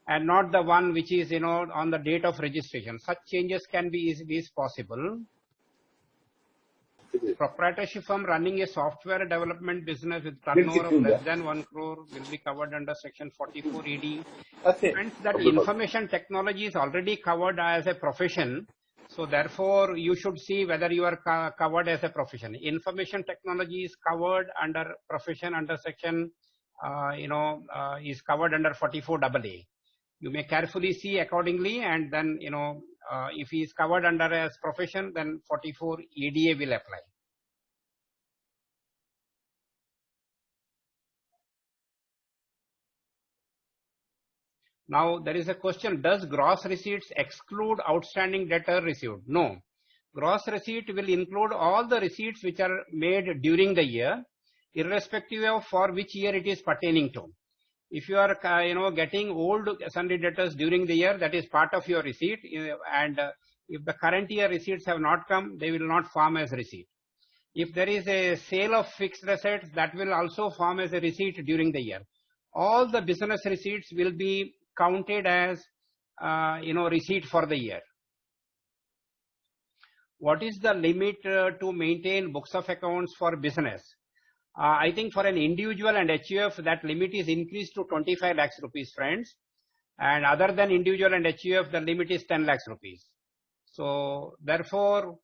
and not the one which is, on the date of registration. Such changes can be easily possible. Proprietorship firm running a software development business with turnover of less than 1 crore will be covered under section 44 ED. And that information technology is already covered as a profession. So therefore, you should see whether you are covered as a profession. Information technology is covered under profession under section, is covered under 44 AA. You may carefully see accordingly, and then, if he is covered under as profession, then 44 EDA will apply. Now there is a question, does gross receipts exclude outstanding debtor received? No. Gross receipt will include all the receipts which are made during the year, irrespective of for which year it is pertaining to. If you are, getting old sundry debtors during the year, that is part of your receipt, and if the current year receipts have not come, they will not form as receipt. If there is a sale of fixed assets, that will also form as a receipt during the year. All the business receipts will be counted as, receipt for the year. What is the limit to maintain books of accounts for business? I think for an individual and HUF, that limit is increased to 25 lakhs rupees, friends. And other than individual and HUF, the limit is 10 lakhs rupees. So therefore,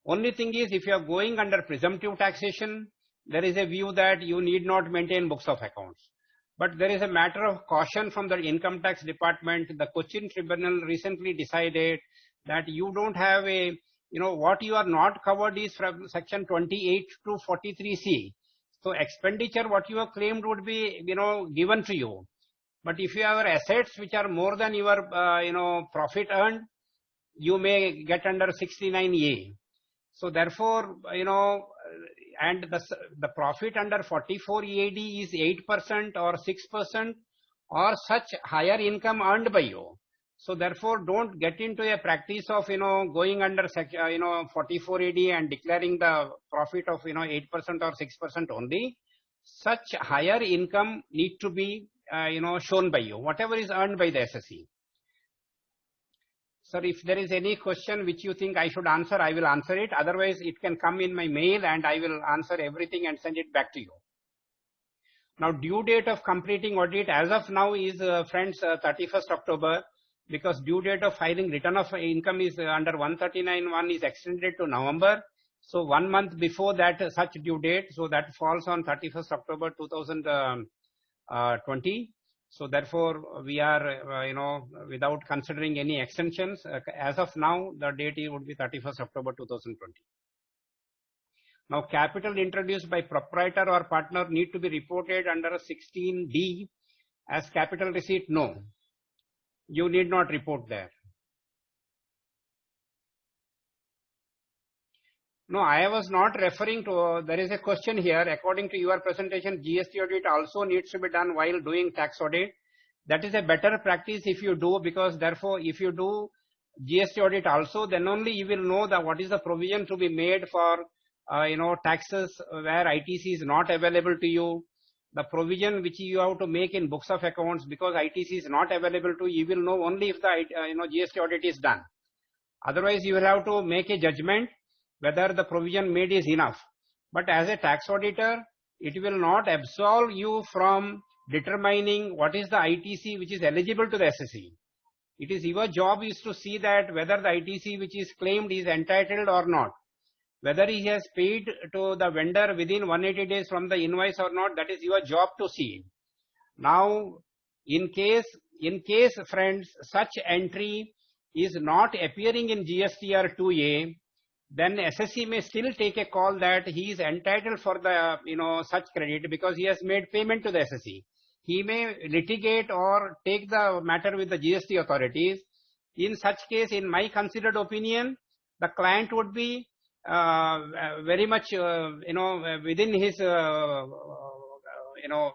only thing is, if you are going under presumptive taxation, there is a view that you need not maintain books of accounts. But there is a matter of caution from the income tax department. The Cochin Tribunal recently decided that you don't have a, what you are not covered is from section 28 to 43C. So expenditure, what you have claimed would be, given to you. But if you have assets which are more than your, profit earned, you may get under 69A. So therefore, and the profit under 44 EAD is 8% or 6% or such higher income earned by you. So therefore, don't get into a practice of, going under, 44 EAD and declaring the profit of, 8% or 6% only. Such higher income need to be, shown by you, whatever is earned by the SSE. Sir, if there is any question which you think I should answer, I will answer it. Otherwise, it can come in my mail and I will answer everything and send it back to you. Now, due date of completing audit as of now is, friends, 31st October, because due date of filing return of income is under 139(1) is extended to November. So 1 month before that, such due date, so that falls on 31st October 2020. So therefore, we are, without considering any extensions, as of now, the date would be 31st October 2020. Now, capital introduced by proprietor or partner need to be reported under 16D as capital receipt. No, you need not report there. No, I was not referring to, there is a question here, according to your presentation, GST audit also needs to be done while doing tax audit. That is a better practice if you do, because therefore, if you do GST audit also, then only you will know that what is the provision to be made for, taxes where ITC is not available to you. The provision which you have to make in books of accounts, because ITC is not available to you, will know only if the, GST audit is done. Otherwise, you will have to make a judgment whether the provision made is enough. But as a tax auditor, it will not absolve you from determining what is the ITC which is eligible to the SSE. It is your job is to see that whether the ITC which is claimed is entitled or not. Whether he has paid to the vendor within 180 days from the invoice or not, that is your job to see. Now, in case friends, such entry is not appearing in GSTR 2A, then SSC may still take a call that he is entitled for the, such credit because he has made payment to the SSC. He may litigate or take the matter with the GST authorities. In such case, in my considered opinion, the client would be very much, within his,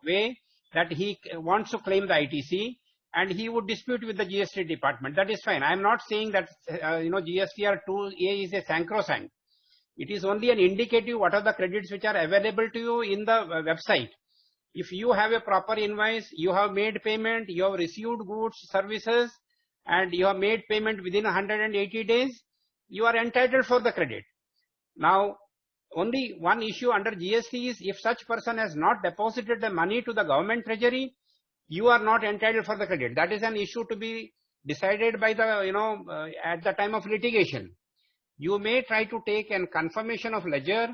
way that he wants to claim the ITC, and he would dispute with the GST department. That is fine. I am not saying that, GSTR 2A is a sacrosanct. It is only an indicative what are the credits which are available to you in the website. If you have a proper invoice, you have made payment, you have received goods, services, and you have made payment within 180 days, you are entitled for the credit. Now, only one issue under GST is if such person has not deposited the money to the government treasury, you are not entitled for the credit. That is an issue to be decided by the, at the time of litigation. You may try to take a confirmation of ledger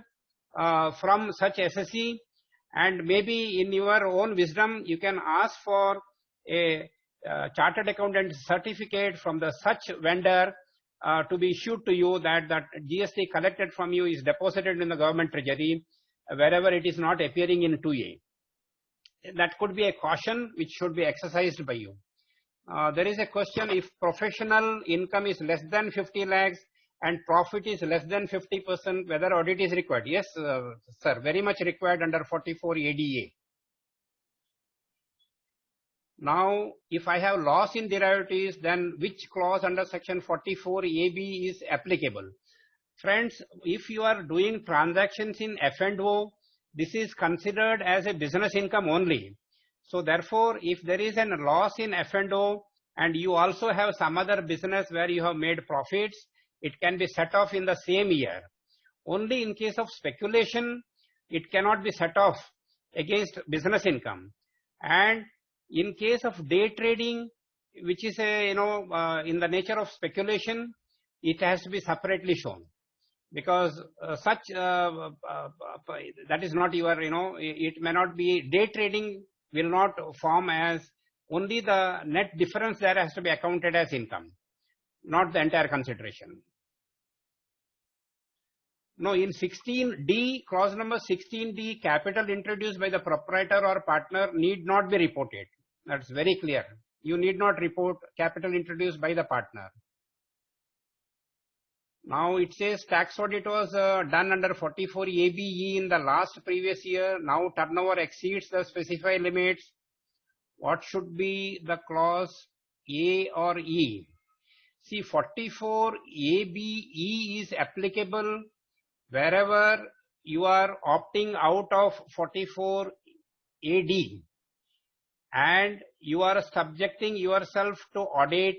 from such SSC, and maybe in your own wisdom, you can ask for a chartered accountant certificate from the such vendor to be issued to you that GST collected from you is deposited in the government treasury wherever it is not appearing in 2A. That could be a caution which should be exercised by you. There is a question, if professional income is less than 50 lakhs and profit is less than 50%, whether audit is required? Yes, sir, very much required under 44 ADA. Now, if I have loss in derivatives, then which clause under section 44 AB is applicable? Friends, if you are doing transactions in F&O, this is considered as a business income only. So therefore, if there is a loss in F&O and you also have some other business where you have made profits, it can be set off in the same year. Only in case of speculation, it cannot be set off against business income. And in case of day trading, which is a, in the nature of speculation, it has to be separately shown. Because such, that is not your, it may not be, day trading will not form as, only the net difference there has to be accounted as income, not the entire consideration. No, in 16D, clause number 16D, capital introduced by the proprietor or partner need not be reported. That's very clear. You need not report capital introduced by the partner. Now it says tax audit was done under 44 ABE in the last previous year. Now turnover exceeds the specified limits. What should be the clause A or E? See, 44 ABE is applicable wherever you are opting out of 44 AD and you are subjecting yourself to audit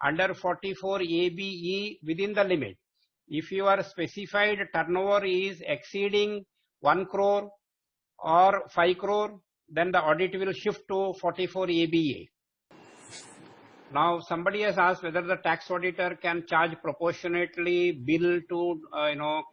under 44 ABE within the limit. If your specified turnover is exceeding 1 crore or 5 crore, then the audit will shift to 44 ABA. Now somebody has asked whether the tax auditor can charge proportionately, bill to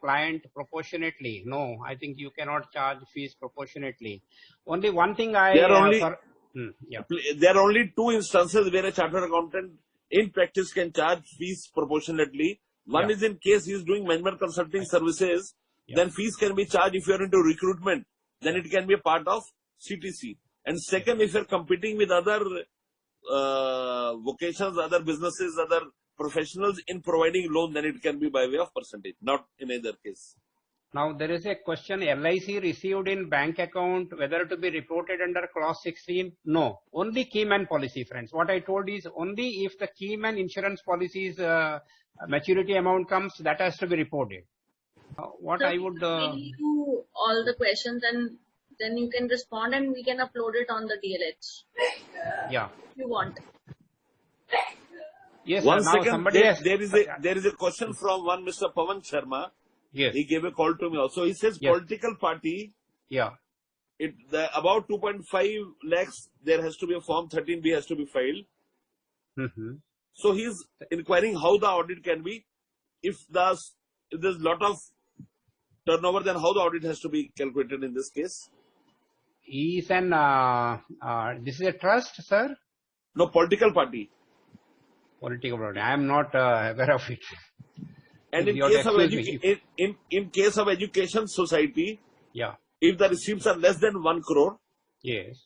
client proportionately. No, I think you cannot charge fees proportionately. Only one thing there are only two instances where a chartered accountant in practice can charge fees proportionately. One is in case he is doing management consulting services, then fees can be charged. If you are into recruitment, then it can be a part of CTC. And second, if you are competing with other vocations, other businesses, other professionals in providing loan, then it can be by way of percentage, not in either case. Now there is a question, LIC received in bank account, whether to be reported under clause 16? No, only keyman policy, friends. What I told is only if the keyman insurance policy's maturity amount comes, that has to be reported. What I would... you all the questions and then you can respond and we can upload it on the DLH. Yeah. If you want. Yes, one second, there is a question from one Mr. Pawan Sharma. Yes. He gave a call to me also. He says political party. Yeah. About 2.5 lakhs, there has to be a form 13B has to be filed. Mm-hmm. So he's inquiring how the audit can be. If there's a lot of turnover, then how the audit has to be calculated in this case? Is an, this is a trust, sir? No, political party. Political property. I am not aware of it. And in You have to case of excuse me. in case of education society, Yeah. if the receipts are less than 1 crore, Yes.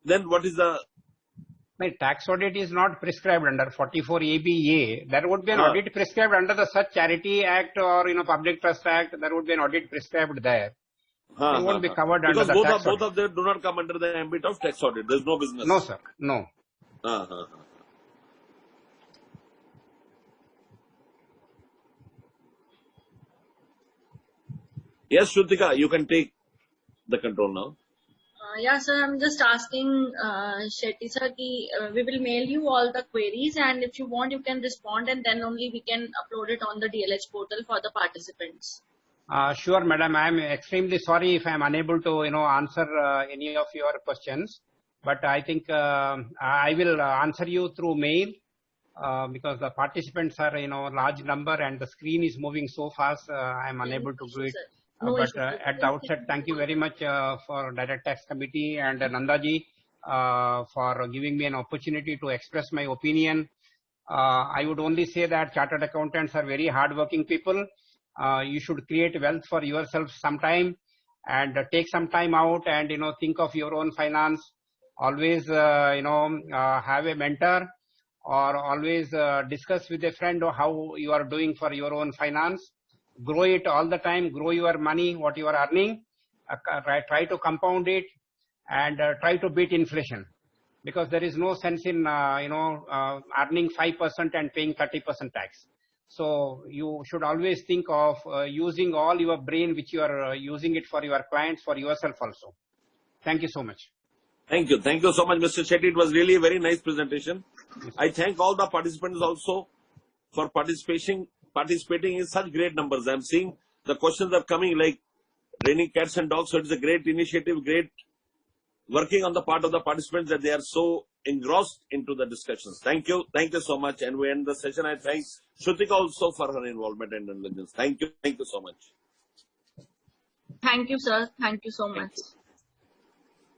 then what is the My tax audit is not prescribed under 44 ABA. There would be an audit prescribed under the Such Charity Act or Public Trust Act. There would be an audit prescribed there. It won't be covered under because the tax both audit. of them do not come under the ambit of tax audit. There's no business. No, sir. No. Yes, Shrutika, you can take the control now. Yeah, sir, I'm just asking Shetty sir, we will mail you all the queries, and if you want, you can respond, and then only we can upload it on the DLH portal for the participants. Sure, madam. I am extremely sorry if I am unable to, answer any of your questions. But I think I will answer you through mail because the participants are, large number and the screen is moving so fast. I am unable to do it. But at the outset, thank you very much for Direct Tax Committee and Nandaji for giving me an opportunity to express my opinion. I would only say that chartered accountants are very hardworking people. You should create wealth for yourself sometime and take some time out and, think of your own finance. Always, have a mentor or always discuss with a friend how you are doing for your own finance. Grow it all the time, grow your money, what you are earning, try to compound it and try to beat inflation. Because there is no sense in, earning 5% and paying 30% tax. So you should always think of using all your brain, which you are using it for your clients, for yourself also. Thank you so much. Thank you. Thank you so much, Mr. Shetty. It was really a very nice presentation. Yes. I thank all the participants also for participating in such great numbers. I'm seeing the questions are coming like raining cats and dogs. So it's a great initiative, great working on the part of the participants that they are so engrossed into the discussions. Thank you. Thank you so much. And we end the session. I thank Shrutika also for her involvement and intelligence. Thank you. Thank you so much. Thank you, sir. Thank you so much.